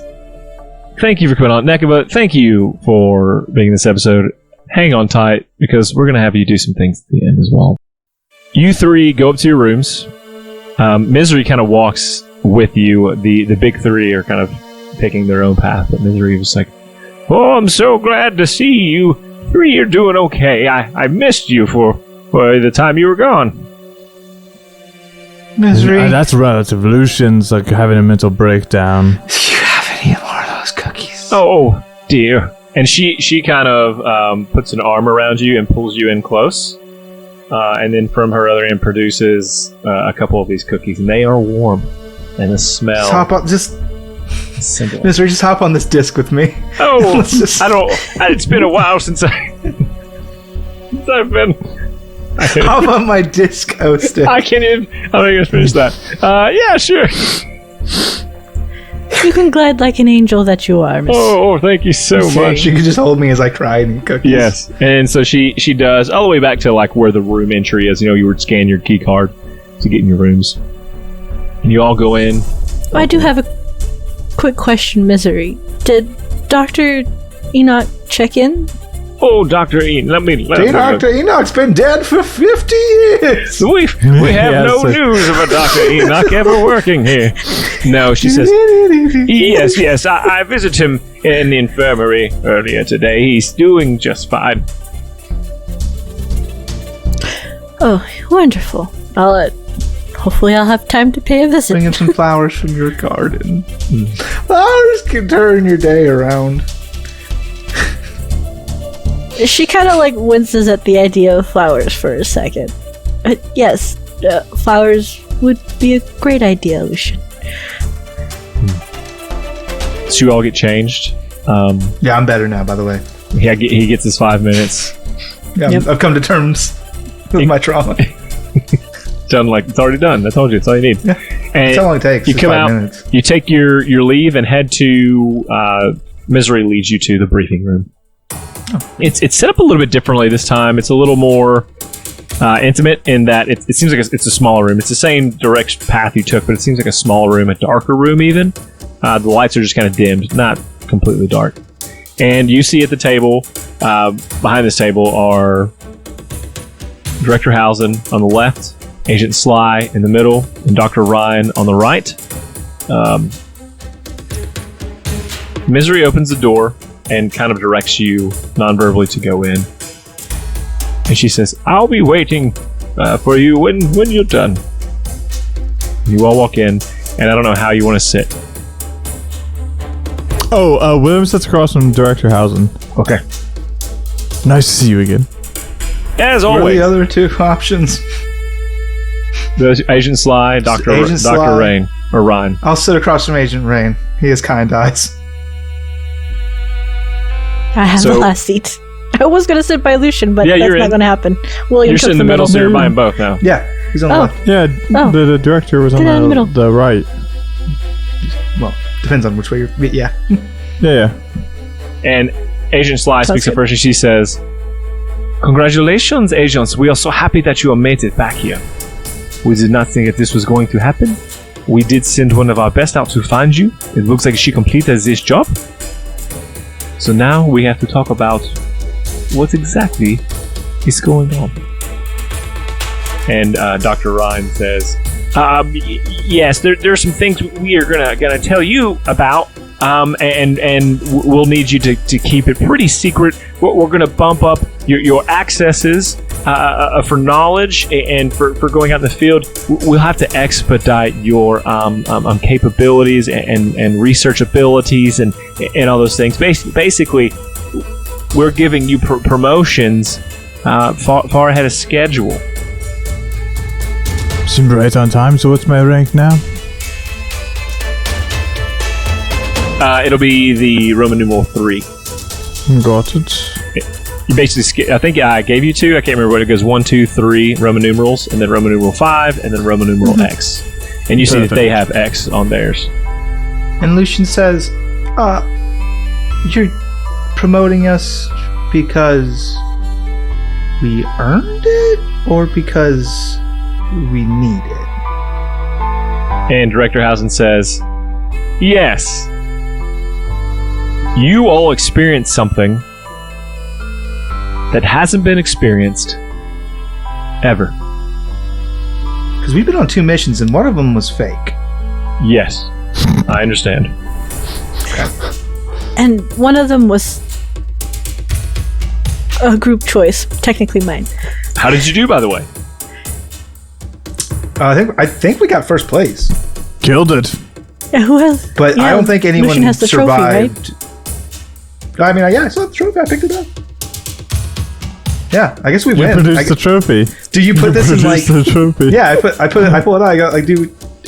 Thank you for coming on. Nekaba, thank you for being in this episode. Hang on tight, because we're going to have you do some things at the end as well. You three go up to your rooms. Misery kind of walks with you. The big three are kind of picking their own path, but Misery was like, oh, I'm so glad to see you. Three are doing okay. I missed you for the time you were gone.
Misery.
That's relative. Lucian's like having a mental breakdown.
Do you have any more of those cookies?
Oh, dear. And she kind of puts an arm around you and pulls you in close. And then from her other end produces a couple of these cookies. And they are warm. And the smell...
Just hop on, just...
simple.
Misery, just hop on this disc with me.
Oh,
Let's just-
I don't... It's been a while since I've been...
Hop on my disco stick.
I can't even... I'm not going to finish that. Yeah, sure.
You can glide like an angel that you are, Miss.
Oh, thank you so much.
She can just hold me as I cry and eat cookies.
Yes, and so she does all the way back to like where the room entry is. You know, you would scan your key card to get in your rooms, and you all go in.
I do have a quick question, Misery. Did Dr. Enoch check in?
Oh, Dr. Ian, let me.
Dr. Enoch's been dead for 50 years.
We have
Yeah,
no
so-
news of a Dr. Enoch ever working here. No, she says. Yes, I visited him in the infirmary earlier today. He's doing just fine.
Oh, wonderful. Hopefully I'll have time to pay a visit.
Bring in some flowers from your garden. Flowers can turn your day around.
She kind of like winces at the idea of flowers for a second. Yes, flowers would be a great idea, Lucian.
So you all get changed.
Yeah, I'm better now, by the way.
Yeah, he gets his 5 minutes.
Yeah,
Yep.
I've come to terms with my trauma.
Done like it's already done. I told you, it's all you need.
Yeah.
And
That's all it takes.
you
is
come
5
out,
minutes.
you take your leave and head to Misery leads you to the briefing room. It's set up a little bit differently this time. It's a little more intimate in that it seems like it's a smaller room. It's the same direct path you took, but it seems like a smaller room, a darker room even. The lights are just kind of dimmed, not completely dark. And you see at the table, behind this table are Director Housen on the left, Agent Sly in the middle, and Dr. Ryan on the right. Misery opens the door and kind of directs you non-verbally to go in. And she says, I'll be waiting for you when you're done. You all walk in, and I don't know how you want to sit.
William sits across from Director Hausen.
Okay.
Nice to see you again.
As
What are
always,
the other two options?
the Agent Sly, Dr.
Agent Sly.
Rain, or Ryan.
I'll sit across from Agent Rain. He has kind eyes.
I have
So-
the last seat. I was going to sit by Lucian, but
Yeah,
that's
you're
not
in.
going to happen. William
You're
took
sitting in the middle, so you're buying both now.
Yeah, he's on the
Oh.
left.
Yeah,
Oh.
the director was on
Sit in the middle.
the right.
Well, depends on which way you're. Yeah.
Yeah.
And Agent Sly
Sounds
speaks up
good.
first, and she says, "Congratulations, agents. We are so happy that you have made it back here. We did not think that this was going to happen. We did send one of our best out to find you. It looks like she completed this job. So now we have to talk about what exactly is going on." And Dr. Ryan says, "Yes, there are some things we are gonna tell you about, and we'll need you to keep it pretty secret. We're gonna bump up your accesses for knowledge and for going out in the field. We'll have to expedite your capabilities and research abilities and all those things. Basically, we're giving you promotions far ahead of schedule."
Seemed right on time, so what's my rank now?
It'll be the Roman numeral 3.
Got it.
You basically I think I gave you 2. I can't remember what it goes. 1, 2, 3 Roman numerals, and then Roman numeral 5, and then Roman numeral X. And you see that they have X on theirs.
And Lucian says, "You're promoting us because we earned it, or because we need it?"
And Director Hausen says, "Yes. You all experienced something that hasn't been experienced ever."
Because we've been on 2 missions, and one of them was fake.
Yes. I understand.
And one of them was a group choice, technically mine.
How did you do, by the way?
I think we got first place,
Killed it.
Yeah, who has?
but I
yeah,
don't think anyone
Lucian has the trophy, right?
survived. I mean, yeah, I saw the trophy. I picked it up. Yeah, I guess we
You
win.
produced the trophy.
Do you put this in like?
Produced the trophy.
Yeah, I pull it out. I got like,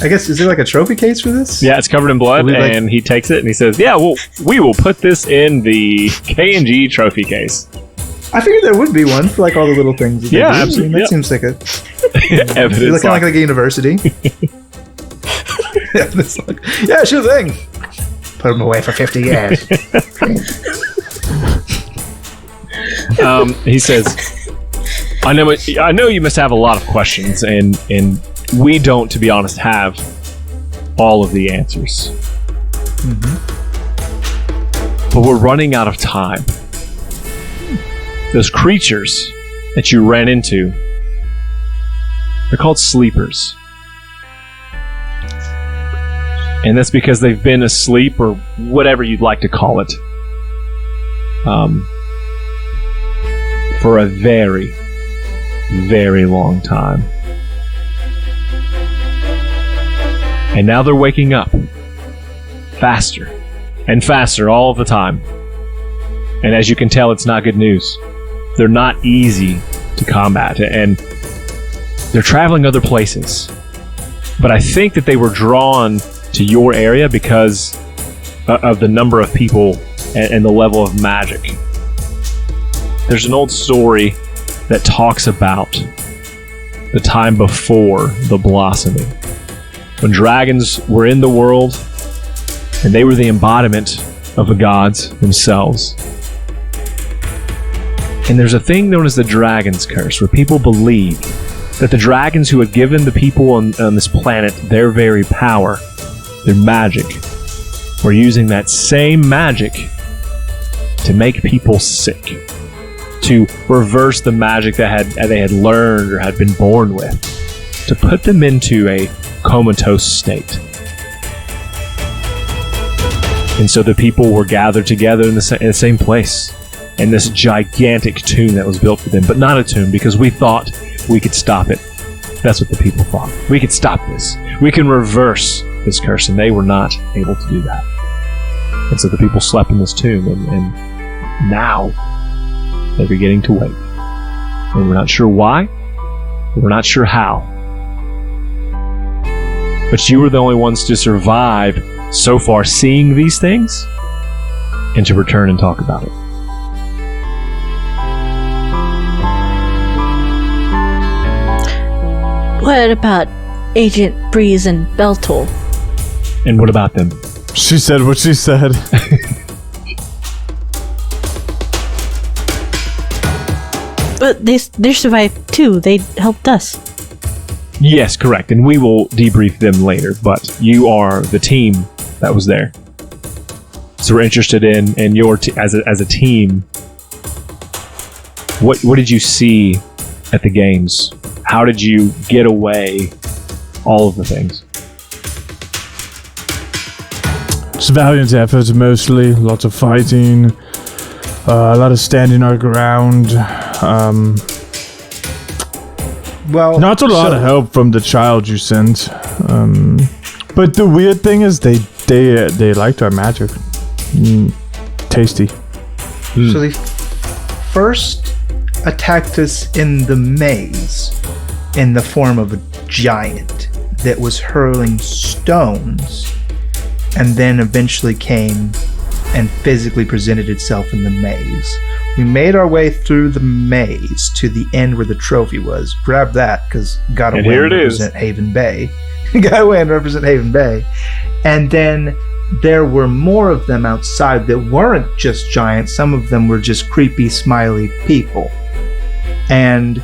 I guess is there like a trophy case for this?
Yeah, it's covered in blood,
We like-
and he takes it and he says, "Yeah, well, we will put this in the K&G trophy case."
I figured there would be one for like all the little things. That they
Yeah,
do.
absolutely,
I mean, that
yeah.
seems like a
Evidence.
looking like a university. Yeah, it's like, yeah, sure thing. Put them away for 50 years.
He says, I know you must have a lot of questions, and we don't, to be honest, have all of the answers. But we're running out of time. Those creatures that you ran into, they're called sleepers. And that's because they've been asleep, or whatever you'd like to call it, for a very, very long time. And now they're waking up faster and faster all of the time. And as you can tell, it's not good news. They're not easy to combat, and they're traveling other places. But I think that they were drawn to your area because of the number of people and the level of magic. There's an old story that talks about the time before the blossoming, when dragons were in the world and they were the embodiment of the gods themselves. And there's a thing known as the Dragon's Curse, where people believe that the dragons who had given the people on this planet their very power, their magic, were using that same magic to make people sick, to reverse the magic that they had learned or had been born with, to put them into a comatose state. And so the people were gathered together in the same place, in this gigantic tomb that was built for them, but not a tomb, because we thought we could stop it. That's what the people thought. We could stop this. We can reverse this curse, and they were not able to do that. And so the people slept in this tomb, and now they're beginning to wake. And we're not sure why, we're not sure how. But you were the only ones to survive so far seeing these things, and to return and talk about it.
What about Agent Breeze and Beltol?
And what about them?
She said what she said.
But they survived too. They helped us.
Yes, correct. And we will debrief them later, but you are the team that was there. So we're interested in your as a team. What did you see at the games? How did you get away all of the things?
It's valiant efforts mostly. Lots of fighting. A lot of standing our ground.
Well,
Not a lot of help from the child you sent. But the weird thing is they liked our magic. Tasty.
So they first attacked us in the maze in the form of a giant that was hurling stones, and then eventually came and physically presented itself in the maze. We made our way through the maze to the end where the trophy was. Grab that, because gotta
And
win
here
and
it is.
represent Haven Bay. Gotta win and represent Haven Bay. And then there were more of them outside that weren't just giants. Some of them were just creepy, smiley people. And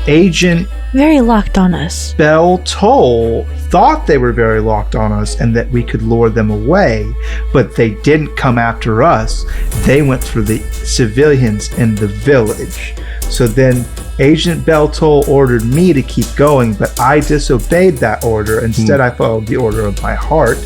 Agent
Very locked on us.
Beltol thought they were very locked on us and that we could lure them away, but they didn't come after us. They went for the civilians in the village. So then Agent Beltol ordered me to keep going, but I disobeyed that order. Instead, I followed the order of my heart,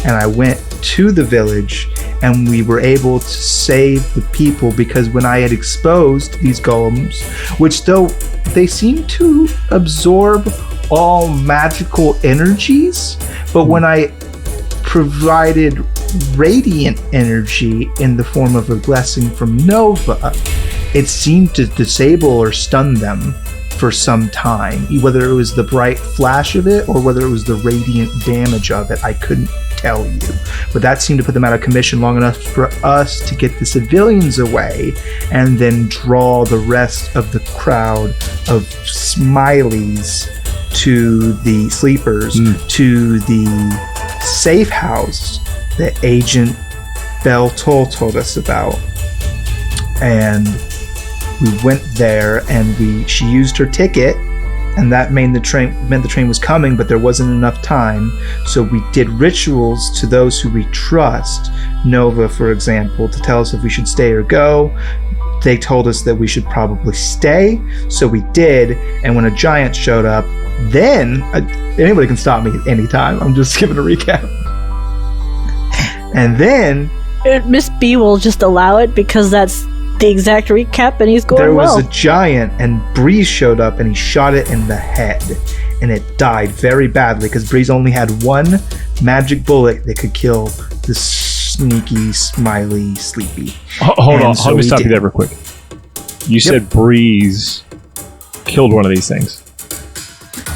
and I went to the village, and we were able to save the people, because when I had exposed these golems, which though they seem to absorb all magical energies, but when I provided radiant energy in the form of a blessing from Nova, it seemed to disable or stun them for some time. Whether it was the bright flash of it or whether it was the radiant damage of it, I couldn't tell you. But that seemed to put them out of commission long enough for us to get the civilians away and then draw the rest of the crowd of smileys to the sleepers, to the safe house that Agent Beltol told us about. And we went there, and she used her ticket, and that meant the train was coming, but there wasn't enough time. So we did rituals to those who we trust. Nova, for example, to tell us if we should stay or go. They told us that we should probably stay, so we did. And when a giant showed up, then anybody can stop me at any time. I'm just giving a recap. And then
Miss B will just allow it because that's the exact recap, and he's going
there was
well.
a giant, and Breeze showed up, and he shot it in the head, and it died very badly because Breeze only had one magic bullet that could kill the sneaky, smiley, sleepy.
Hold
And
on,
so
let me
we
stop you
did.
there real quick. You said Breeze killed one of these things.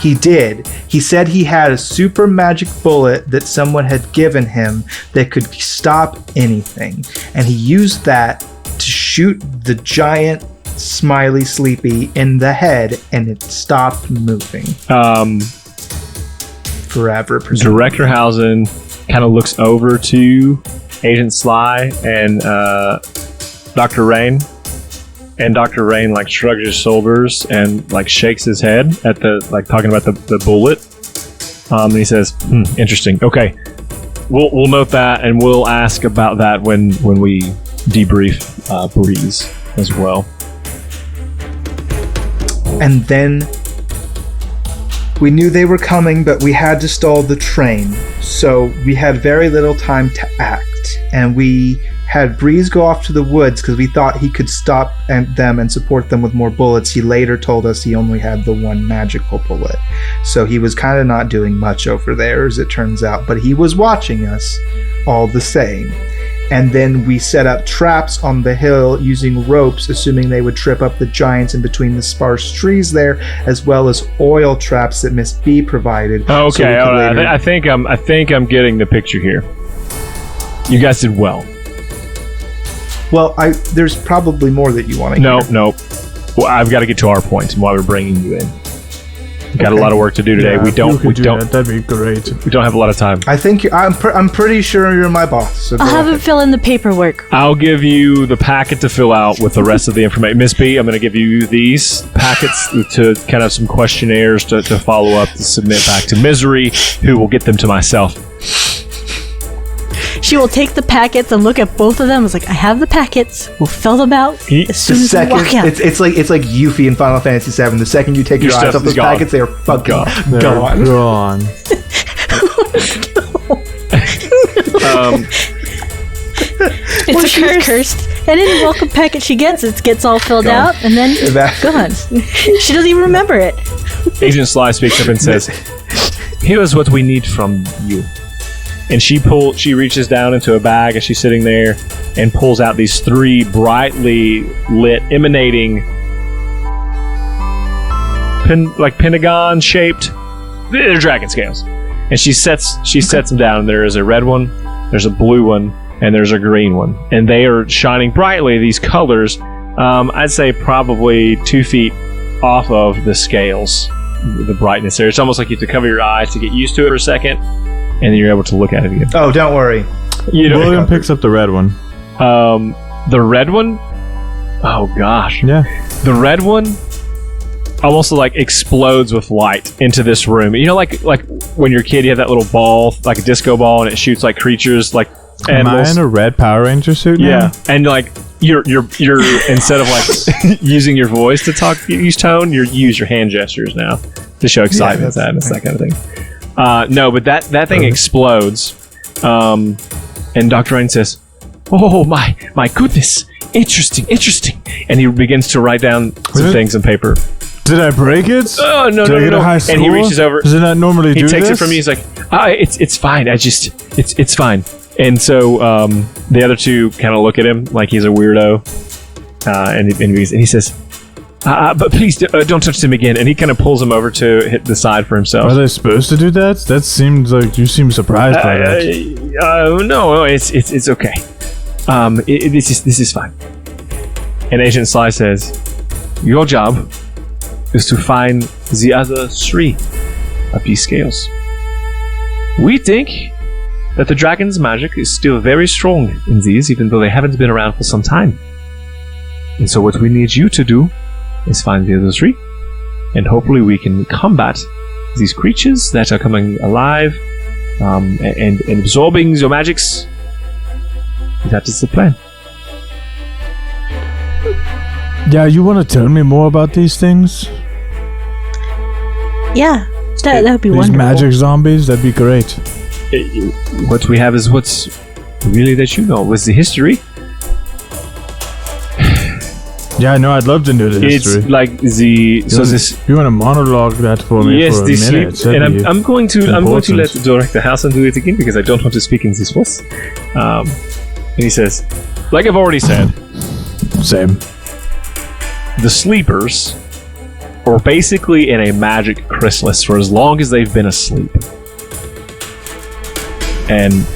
He did. He said he had a super magic bullet that someone had given him that could stop anything, and he used that to shoot the giant smiley sleepy in the head, and it stopped moving forever. presumably.
Director Housen kind of looks over to Agent Sly and Dr. Rain, and Dr. Rain like shrugs his shoulders and like shakes his head at the like talking about the bullet. And he says, "Interesting. Okay, we'll note that, and we'll ask about that when we debrief Breeze as well."
And then we knew they were coming, but we had to stall the train. So we had very little time to act. And we had Breeze go off to the woods because we thought he could stop them and support them with more bullets. He later told us he only had the one magical bullet. So he was kind of not doing much over there, as it turns out, but he was watching us all the same. And then we set up traps on the hill using ropes, assuming they would trip up the giants in between the sparse trees there, as well as oil traps that Miss B provided.
Okay, so all right. I think I'm getting the picture here. You guys did well.
Well, there's probably more that you want to hear.
No. Well, I've got to get to our point and why we're bringing you in. We've got a lot of work to do today.
Yeah,
we don't.
That'd be great.
We don't have a lot of time.
I think I'm pretty sure you're my boss. So
I'll have him fill in the paperwork.
I'll give you the packet to fill out with the rest of the information. Miss B, I'm going to give you these packets to kind of some questionnaires to follow up to submit back to Misery, who will get them to myself.
She will take the packets and look at both of them. It's like, I have the packets. We'll fill them out as soon as we walk out.
It's like Yuffie in Final Fantasy VII. The second you take your eyes off those packets, they are fucking gone.
Gone.
It's she's cursed. And any welcome packet she gets, it gets all filled out, and then gone. She doesn't even remember it.
Agent Sly speaks up and says, "Here's what we need from you." And she reaches down into a bag as she's sitting there and pulls out these 3 brightly lit, emanating, pentagon-shaped, they're dragon scales. And she sets them down. There is a red one, there's a blue one, and there's a green one. And they are shining brightly, these colors, I'd say probably 2 feet off of the scales, the brightness there. It's almost like you have to cover your eyes to get used to it for a second. And then you're able to look at it again.
Oh, don't worry.
William picks up the red one.
The red one? Oh, gosh.
Yeah.
The red one almost like explodes with light into this room. You know, like when you're a kid, you have that little ball, like a disco ball, and it shoots like creatures, like animals.
Am I in a red Power Ranger suit now?
Yeah. And like you're instead of like using your voice to use tone, you use your hand gestures now to show excitement, sadness, that kind of thing. No, but that thing explodes, and Dr. Rain says, "Oh my goodness, interesting," and he begins to write down some things on paper.
Did I break it?
Oh no! And he reaches over.
Does it not normally do this?
He takes it from me. He's like, "It's fine. It's fine." And so the other 2 kind of look at him like he's a weirdo, and he says, "But please don't touch them again." And he kind of pulls him over to hit the side for himself.
Are they supposed to do that? That seems like you seem surprised by that.
No, it's okay. This is fine. And Agent Sly says, "Your job is to find the other 3 of these scales. We think that the dragon's magic is still very strong in these, even though they haven't been around for some time. And so what we need you to do is find the other 3, and hopefully we can combat these creatures that are coming alive and absorbing your magics. That is the plan."
Yeah, you want to tell me more about these things?
Yeah, that would be
these
wonderful.
Magic zombies, that'd be great.
What we have is what's really that you know was the history.
Yeah, I know. I'd love to know the history.
It's like the
You want to monologue that for me?
Yes,
for a
this
minute?
and I'm going to let the director Hassan do it again because I don't want to speak in this voice. And he says, like I've already said,
Same.
The sleepers are basically in a magic chrysalis for as long as they've been asleep. And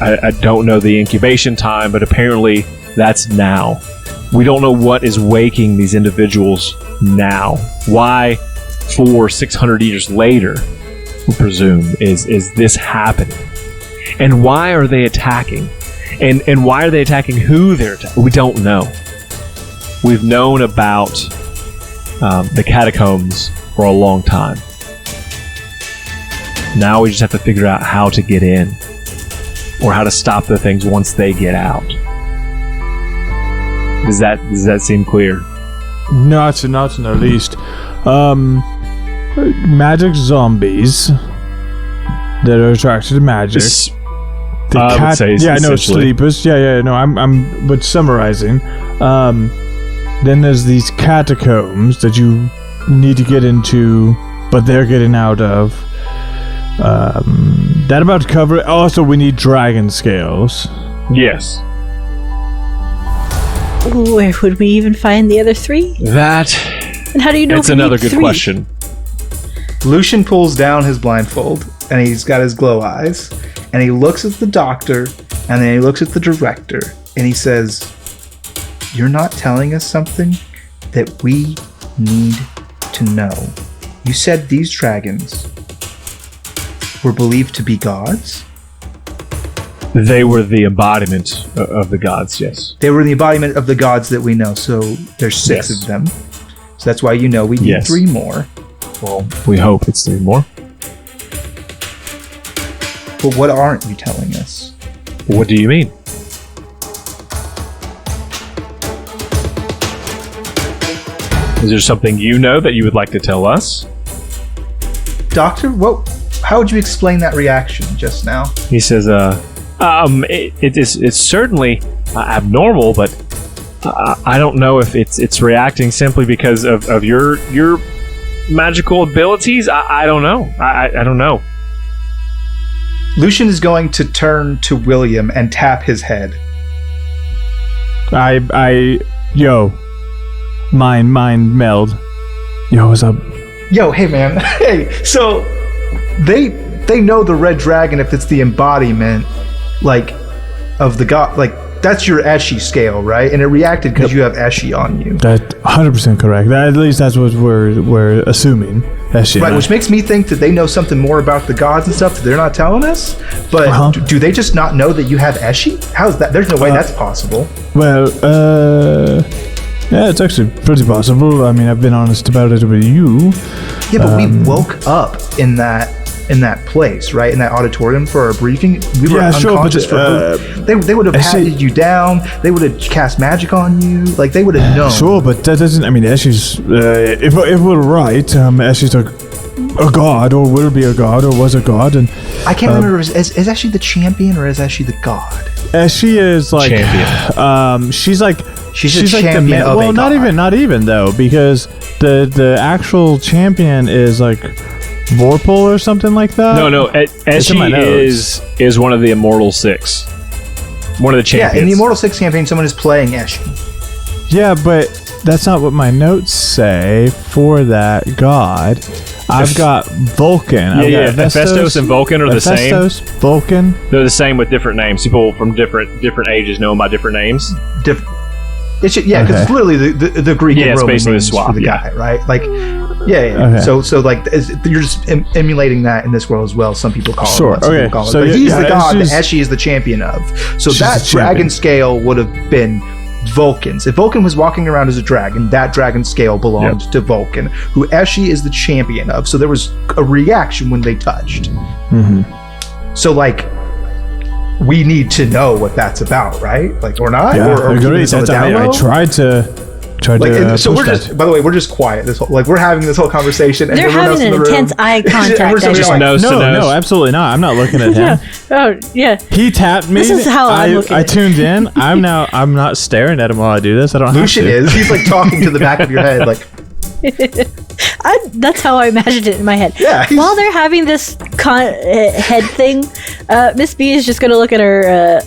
I don't know the incubation time, but apparently that's now. We don't know what is waking these individuals now. Why 400-600 years later, we presume, is this happening? And why are they attacking? And why are they attacking who they're attacking? We don't know. We've known about the catacombs for a long time. Now we just have to figure out how to get in, or how to stop the things once they get out. Does that seem clear?
Not in the least. Magic zombies that are attracted to magic. The
I would say essentially.
sleepers. No, I'm but summarizing. Then there's these catacombs that you need to get into, but they're getting out of. That about to cover it. Also, we need dragon scales.
Yes.
Where would we even find the other 3?
That.
And how do you know?
That's another good question.
Lucian pulls down his blindfold, and he's got his glow eyes, and he looks at the doctor, and then he looks at the director, and he says, "You're not telling us something that we need to know. You said these dragons were believed to be gods?"
They were the embodiment of the gods, yes.
They were the embodiment of the gods that we know, so there's 6
Yes.
of them. So that's why we need
Yes.
3 more.
Well, we hope it's 3 more.
But what aren't you telling us?
What do you mean? Is there something you know that you would like to tell us?
Doctor, how would you explain that reaction just now?
He says, it's certainly abnormal, but I don't know if it's reacting simply because of your magical abilities. I don't know. I don't know.
Lucian is going to turn to William and tap his head.
Mind meld. Yo, what's up?
Yo, hey man. Hey, so they know the red dragon if it's the embodiment, like, of the god, like, that's your Eshi scale, right? And it reacted because you have Eshi on you.
That's 100% correct. At least that's what we're assuming. Eshi.
Right, which makes me think that they know something more about the gods and stuff that they're not telling us. But do they just not know that you have Eshi? How's that? There's no way that's possible.
Well, yeah, it's actually pretty possible. I mean, I've been honest about it with you.
Yeah, but we woke up in that place, right? In that auditorium for our briefing. We were unconscious they would have patted you down. They would have cast magic on you. Like, they would have known.
Sure, but that doesn't... I mean, Eshi's... if we're right, Eshi's a god, or will be a god, or was a god, and...
I can't remember, is Eshi the champion, or is Eshi the god?
Eshi is, like...
Champion.
She's like...
She's a champion of a god.
Not even, though, because the actual champion is, like... Vorpal or something like that?
No. Eshi is one of the Immortal 6. One of the champions.
Yeah, in the Immortal 6 campaign, someone is playing Eshi.
Yeah, but that's not what my notes say for that god. I've got Vulcan.
Yeah. Hephaestus and Vulcan are the same.
Hephaestus, Vulcan.
They're the same with different names. People from different ages know them by different names.
Because it's literally the Greek and Roman names for the guy, right? Like, Okay. So like, you're just emulating that in this world as well. Some people call it. Some people call it. But he's the god that Eshi is the champion of. So that dragon scale would have been Vulcan's. If Vulcan was walking around as a dragon, that dragon scale belonged to Vulcan, who Eshi is the champion of. So there was a reaction when they touched. Mm-hmm. So like, we need to know what that's about, right? Like, or not?
Yeah,
or
agree. I tried to.
So we're just. By the way, we're just quiet. We're having this whole conversation, and
they're having an intense eye contact.
No, absolutely not. I'm not looking at him.
Oh yeah.
He tapped me.
This is how I'm looking.
I tuned in. I'm not staring at him while I do this. I don't.
Lucian is. He's like talking to the back of your head, like.
That's how I imagined it in my head.
Yeah.
While they're having this head thing, Miss B is just gonna look at her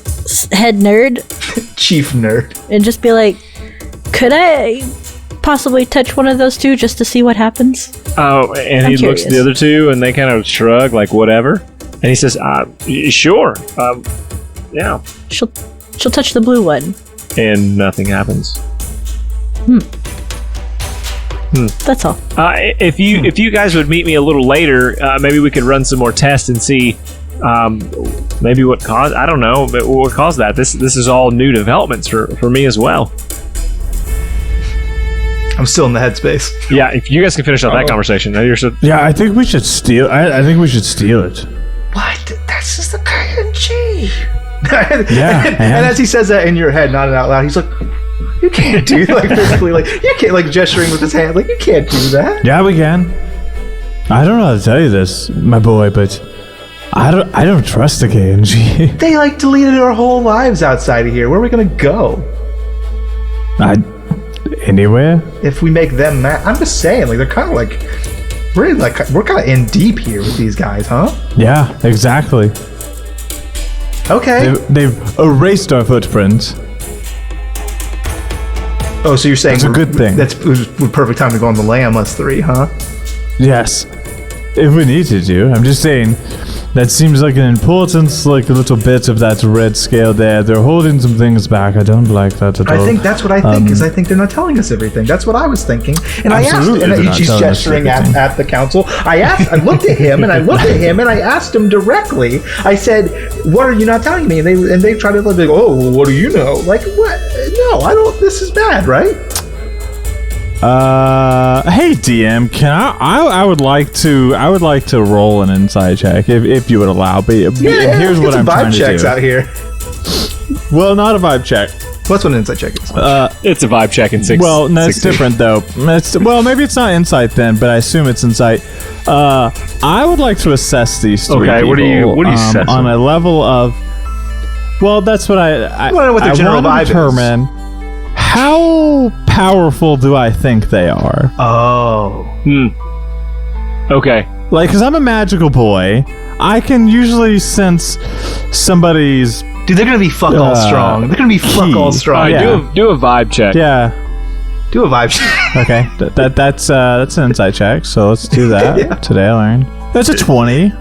head nerd,
chief nerd,
and just be like, "Could I possibly touch one of those two just to see what happens?"
Oh, and he looks at the other two, and they kind of shrug, like whatever. And he says, "Sure, yeah."
She'll touch the blue one,
and nothing happens.
That's all.
If you guys would meet me a little later, maybe we could run some more tests and see maybe what caused. I don't know, but what caused that. This is all new developments for me as well.
I'm still in the headspace.
Yeah, if you guys can finish out that conversation.
Yeah, I think we should steal. I think we should steal it.
What? That's just the KNG.
Yeah,
and as he says that in your head, not out loud, he's like, "You can't do like physically, like you can't like gesturing with his hand, like you can't do that."
Yeah, we can. I don't know how to tell you this, my boy, but I don't trust the KNG.
They like deleted our whole lives outside of here. Where are we gonna go?
Anywhere?
If we make them mad, I'm just saying, like they're kind of like we're kind of in deep here with these guys, huh?
Yeah, exactly.
Okay.
They've erased our footprint.
Oh, so you're saying
That's a good thing.
That's the perfect time to go on the lam, us three, huh?
Yes. If we needed to. I'm just saying, that seems like an importance, like a little bit of that red scale there. They're holding some things back. I don't like that at all.
I think that's what I think, is I think they're not telling us everything. That's what I was thinking. And I asked, and she's gesturing at the council. I looked at him, and I asked him directly. I said, what are you not telling me? And they tried to like, oh, well, what do you know? Like, what? No, I don't, this is bad, right?
Hey DM, can I would like to roll an insight check if you would allow. But here's what I'm trying to do.
Vibe checks out here.
Well, not a vibe check.
What's what an insight check is?
It's a vibe check in 6.
Well, no, it's different though. Maybe it's not insight then, but I assume it's insight. I would like to assess these three
Okay,
people,
what do you assess
on a level of? Well, that's what I
want to know what their general vibe
determine. How powerful do I think they are?
Oh.
Okay.
Like, because I'm a magical boy, I can usually sense somebody's.
Dude, they're gonna be fuck all strong. They're gonna be fuck all strong.
All right,
Yeah.
do a vibe check.
Yeah.
Do a vibe check.
Okay. That's an insight check. So let's do that.
Yeah.
Today I learned. That's a 20.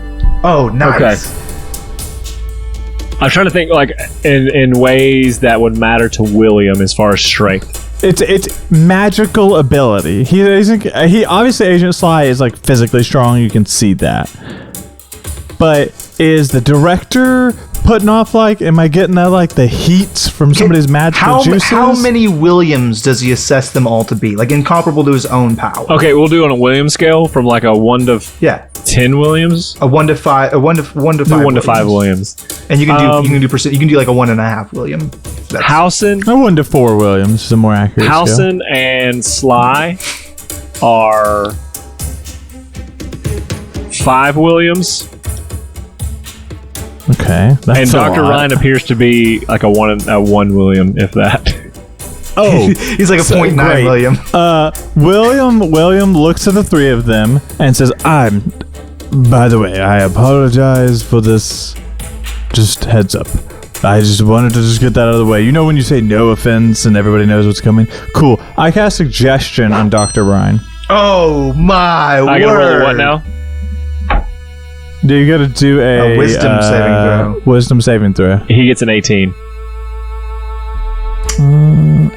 Oh, nice.
Okay. I'm trying to think, like, in ways that would matter to William as far as strength.
It's magical ability. He obviously Agent Sly is like physically strong. You can see that. But is the director putting off, like, am I getting that, like, the heat from somebody's magical juices?
How many Williams does he assess them all to be? Like, incomparable to his own power.
Okay, we'll do on a William scale from like a 1 to 10 Williams.
A 1 to 5. A 1 to 5.
Do 1 to 5 Williams.
And you can do like a 1.5 William.
Howson.
A 1 to 4 Williams is a more accurate scale.
Howson and Sly are 5 Williams.
Okay, that's
and Dr.
a lot.
Ryan appears to be like a 1 William, if that.
Oh,
he's like a 0.9
great.
William.
William looks at the three of them and says, by the way, I apologize for this. Just heads up. I just wanted to just get that out of the way. You know when you say no offense and everybody knows what's coming? Cool. I cast suggestion on Dr. Ryan.
Oh my word.
I gotta roll what now?
Do you gotta do a
wisdom saving throw.
Wisdom saving throw.
He gets an 18.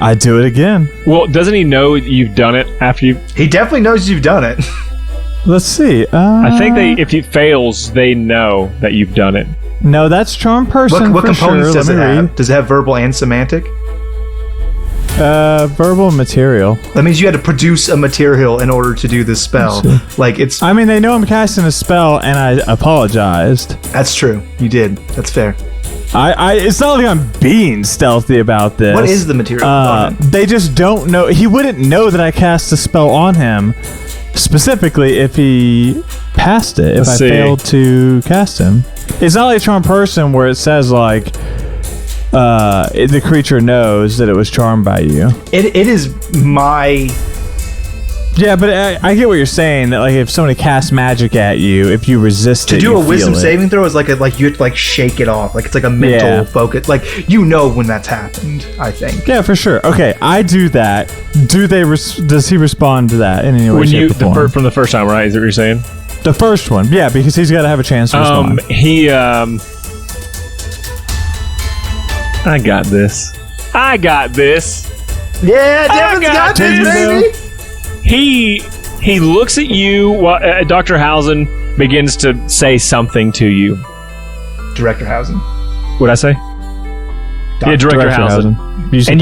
I do it again.
Well, doesn't he know you've done it after you?
He definitely knows you've done it.
Let's see.
I think if it fails, they know that you've done it.
No, that's charm person.
What
for
components
sure.
does it
Let me
have?
read.
Does it have verbal and semantic?
Verbal material.
That means you had to produce a material in order to do this spell. Like it's.
I mean, they know I'm casting a spell, and I apologized.
That's true. You did. That's fair.
It's not like I'm being stealthy about this.
What is the material component?
They just don't know. He wouldn't know that I cast a spell on him, specifically if he passed it. If I failed to cast him, it's not like charm person where it says like the creature knows that it was charmed by you.
It is my.
Yeah, but I get what you're saying. That like if somebody casts magic at you, if you resist
to
it,
do
you
a wisdom
feel it.
saving throw is like you have to like shake it off. Like it's like a mental focus. Like you know when that's happened. I think.
Yeah, for sure. Okay, I do that. Does he respond to that in any way, shape, or form?
From the first time, right? Is that what you're saying?
The first one, yeah, because he's got to have a chance to respond.
I got this.
Yeah, Devin's got this, baby.
He looks at you while Dr. Hausen begins to say something to you.
Director Hausen.
What'd I say? Yeah, Director Hausen. And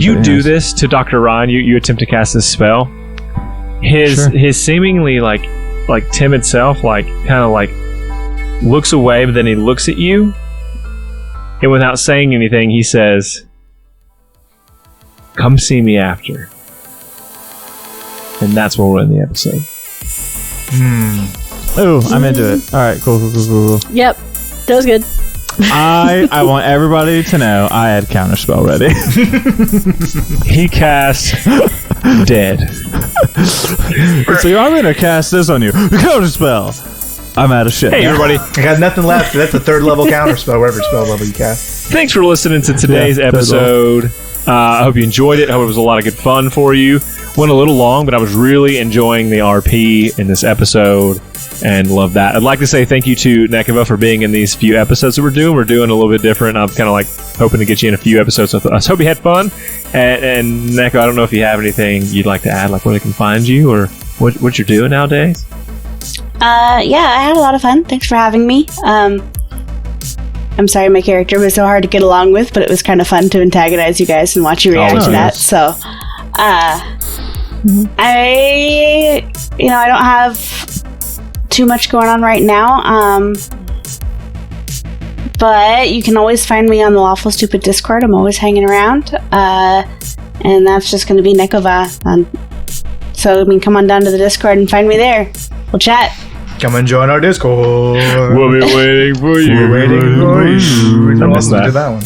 you do this to Dr. Ryan. You attempt to cast this spell. His seemingly like timid self kind of looks away, but then he looks at you, and without saying anything, he says, "Come see me after." And that's where we'll end the episode.
Ooh, I'm into it. All right, cool.
Yep, that was good.
I want everybody to know I had counterspell ready.
He cast dead.
It's like, I'm gonna cast this on you. Counterspell. I'm out of shit.
Hey, everybody.
I got nothing left. That's a third level counter spell, whatever spell level you cast.
Thanks for listening to today's episode. I hope you enjoyed it. I hope it was a lot of good fun for you. Went a little long, but I was really enjoying the RP in this episode and love that. I'd like to say thank you to Nekova for being in these few episodes that we're doing. We're doing a little bit different. I'm kind of like hoping to get you in a few episodes. So I hope you had fun. And Neko, I don't know if you have anything you'd like to add, like where they can find you or what you're doing nowadays.
Yeah, I had a lot of fun. Thanks for having me. I'm sorry my character was so hard to get along with, but it was kind of fun to antagonize you guys and watch you react to that. So, I don't have too much going on right now. But you can always find me on the Lawful Stupid Discord. I'm always hanging around. And that's just going to be Nekova. So, come on down to the Discord and find me there. We'll chat.
Come and join our Discord.
We'll be waiting for you.
We're waiting for you.
I missed
Welcome
that.
to that one.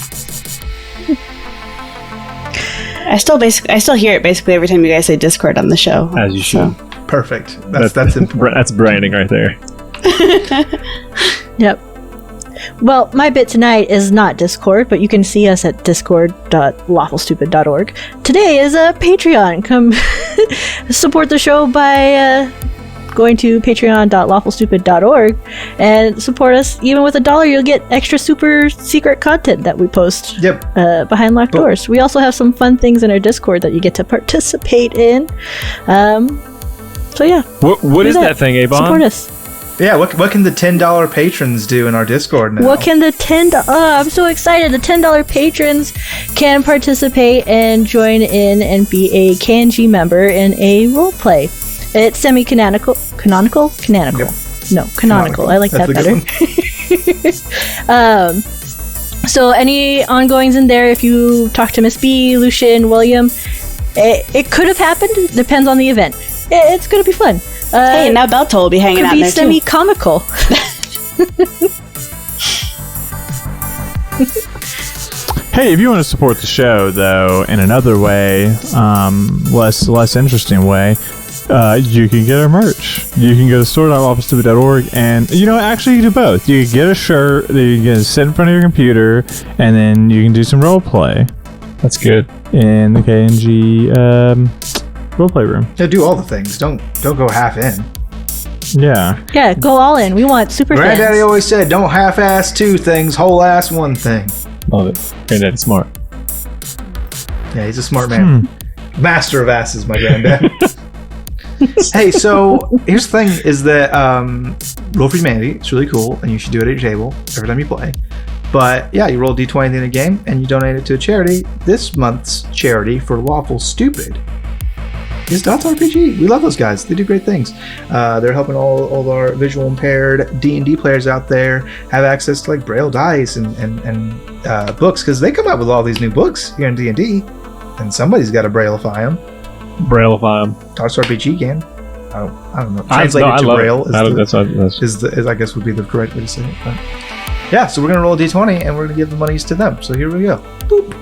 I still hear it basically every time you guys say Discord on the show.
As you should.
Perfect. That's important.
That's branding right there.
Yep. Well, my bit tonight is not Discord, but you can see us at discord.lawfulstupid.org. Today is a Patreon. Come support the show by going to patreon.lawfulstupid.org and support us. Even with $1, you'll get extra super secret content that we post behind locked doors. We also have some fun things in our Discord that you get to participate in. So yeah.
What is that thing, Avon?
Support us.
Yeah, what can the $10 patrons do in our Discord now?
What can the I'm so excited. The $10 patrons can participate and join in and be a KNG member in a roleplay. It's semi-canonical. Canonical?
Yep.
No, canonical. I like
That's
that better. So any ongoings in there, if you talk to Miss B, Lucian, William, it could have happened. Depends on the event. It's going to be fun.
Hey, now Belto will be hanging out there too.
Could be semi-comical.
Hey, if you want to support the show, though, in another way, less interesting way, you can get our merch. You can go to store.lawfulstupid.org, and actually you do both. You can get a shirt that you can sit in front of your computer, and then you can do some role play.
That's good.
In the KNG roleplay room.
Yeah, do all the things. Don't go half in.
Yeah.
Yeah, go all in. We want super
Granddaddy
fans.
always said, don't half-ass two things, whole-ass one thing.
Love it. Granddad's smart.
Yeah, he's a smart man. Master of asses, my granddad. Hey, so here's the thing: is that Roll for Humanity? It's really cool, and you should do it at your table every time you play. But yeah, you roll D20 in the game, and you donate it to a charity. This month's charity for Lawful Stupid is Dots RPG. We love those guys. They do great things. They're helping all our visual impaired D&D players out there have access to like Braille dice and books, because they come out with all these new books here in D&D, and somebody's got to Brailleify them.
Brailleify them.
Dots RPG can. I don't know. Translated to Braille is I guess would be the correct way to say it. But yeah, so we're gonna roll a D20 and we're gonna give the monies to them. So here we go. Boop.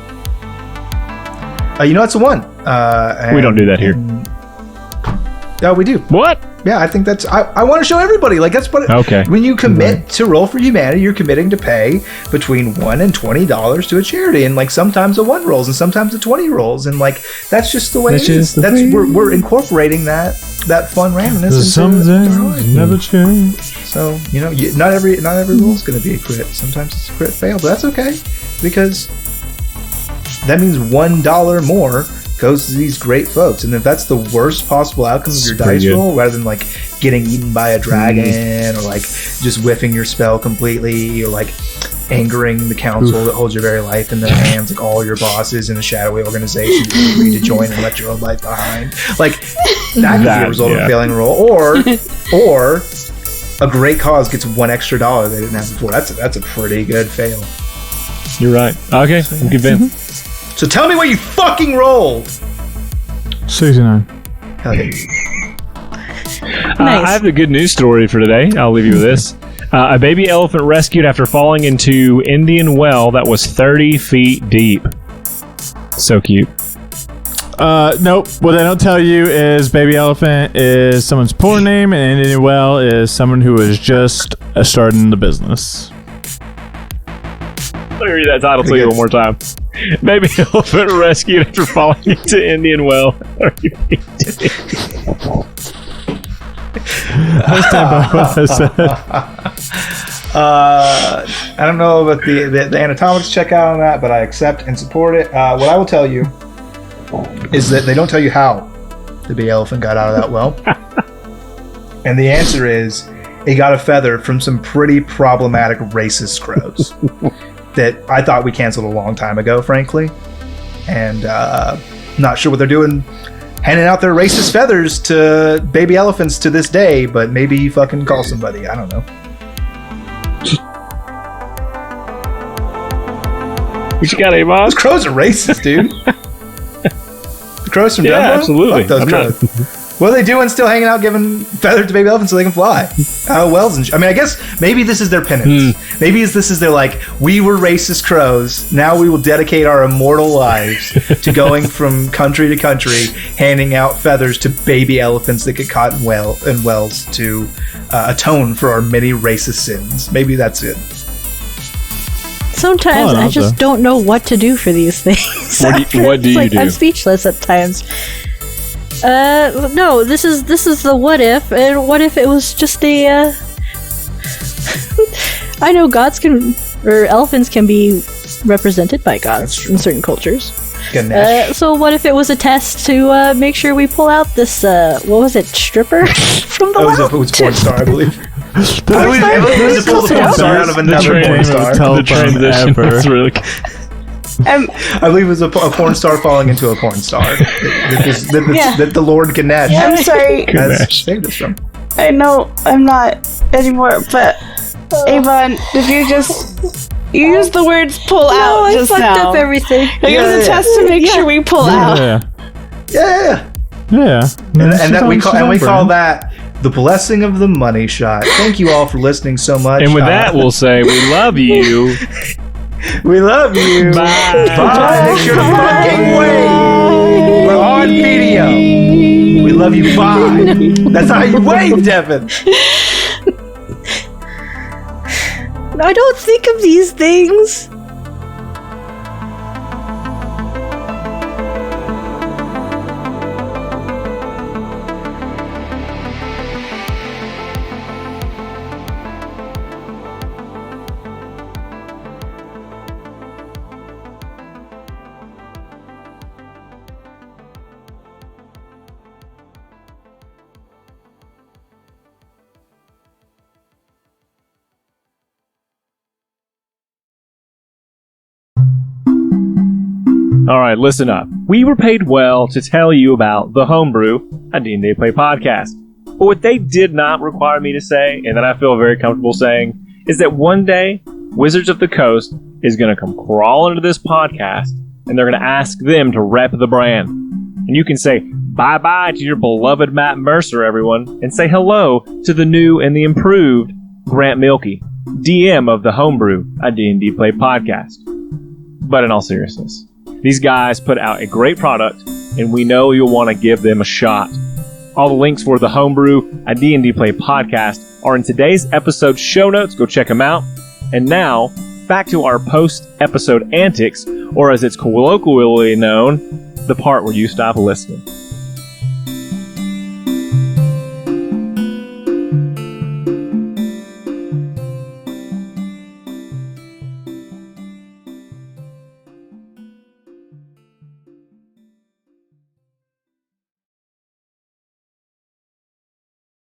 It's a 1.
We don't do that here.
Yeah, we do.
What?
Yeah, I think that's. I want to show everybody. Like that's what.
Okay.
When you commit to Roll for Humanity, you're committing to pay between $1 and $20 to a charity, and like sometimes a 1 rolls and sometimes a 20 rolls, and like that's just the way it is. We're incorporating that fun randomness into
some
our
things
life.
never change.
So not every roll is going to be a crit. Sometimes it's a crit fail, but that's okay because that means $1 more goes to these great folks. And if that's the worst possible outcome of your dice roll, rather than like getting eaten by a dragon or like just whiffing your spell completely or like angering the council that holds your very life in their hands, like all your bosses in a shadowy organization you agree to join and let your own life behind, like that could be a result of a failing roll, or a great cause gets $1 extra they didn't have before. That's a pretty good fail.
You're right. Okay, I'm convinced.
So tell me what you fucking rolled.
69.
Hell yeah.
Nice.
I have the good news story for today. I'll leave you with this. A baby elephant rescued after falling into Indian well that was 30 feet deep. So cute.
Nope. What they don't tell you is baby elephant is someone's porn name, and Indian well is someone who is just starting the business.
Let me read that title to you one more time. Baby elephant rescued after falling into Indian well. 30 feet deep.
I stand by what I said.
I don't know about the anatomics check out on that, but I accept and support it. What I will tell you is that they don't tell you how the big elephant got out of that well. And the answer is it got a feather from some pretty problematic racist crows that I thought we canceled a long time ago, frankly. And not sure what they're doing handing out their racist feathers to baby elephants to this day, but maybe you fucking call somebody. I don't know.
What you got, Avon?
Those crows are racist, dude. The crows from
Yeah,
Dumbo?
absolutely.
Fuck those
I'm
crows.
not-
What are they doing still hanging out giving feathers to baby elephants so they can fly? Out of wells and I mean, I guess maybe this is their penance. Maybe this is their like, we were racist crows. Now we will dedicate our immortal lives to going from country to country, handing out feathers to baby elephants that get caught in wells to atone for our many racist sins. Maybe that's it.
Sometimes I just don't know what to do for these things.
What do you do?
I'm speechless at times. No, this is the what if, and what if it was just a, I know elephants can be represented by gods in certain cultures. So what if it was a test to make sure we pull out this, what was it, stripper from the well?
It was porn star, I believe. It was to pull the porn star out of another porn star.
The transition was really good.
I believe it was a porn star falling into a porn star that the Lord Ganesh
I'm sorry.
has saved us from.
I know I'm not anymore, but Avon, did you use the words pull out
I
just
fucked
now?
up everything.
Like, it was a test to make sure we pull out.
Yeah. And that we call that the blessing of the money shot. Thank you all for listening so much.
And with that, we'll say we love you.
We love you.
Bye.
Bye. Make sure to fucking wave. We're on video. We love you. Bye. That's how you wave, Devin.
I don't think of these things.
Alright, listen up. We were paid well to tell you about The Homebrew, a D&D Play podcast. But what they did not require me to say, and that I feel very comfortable saying, is that one day, Wizards of the Coast is going to come crawl into this podcast, and they're going to ask them to rep the brand. And you can say bye-bye to your beloved Matt Mercer, everyone, and say hello to the new and the improved Grant Milkey, DM of The Homebrew, a D&D Play podcast. But in all seriousness, these guys put out a great product, and we know you'll want to give them a shot. All the links for The Homebrew, a D&D Play podcast, are in today's episode show notes. Go check them out. And now, back to our post-episode antics, or as it's colloquially known, the part where you stop listening.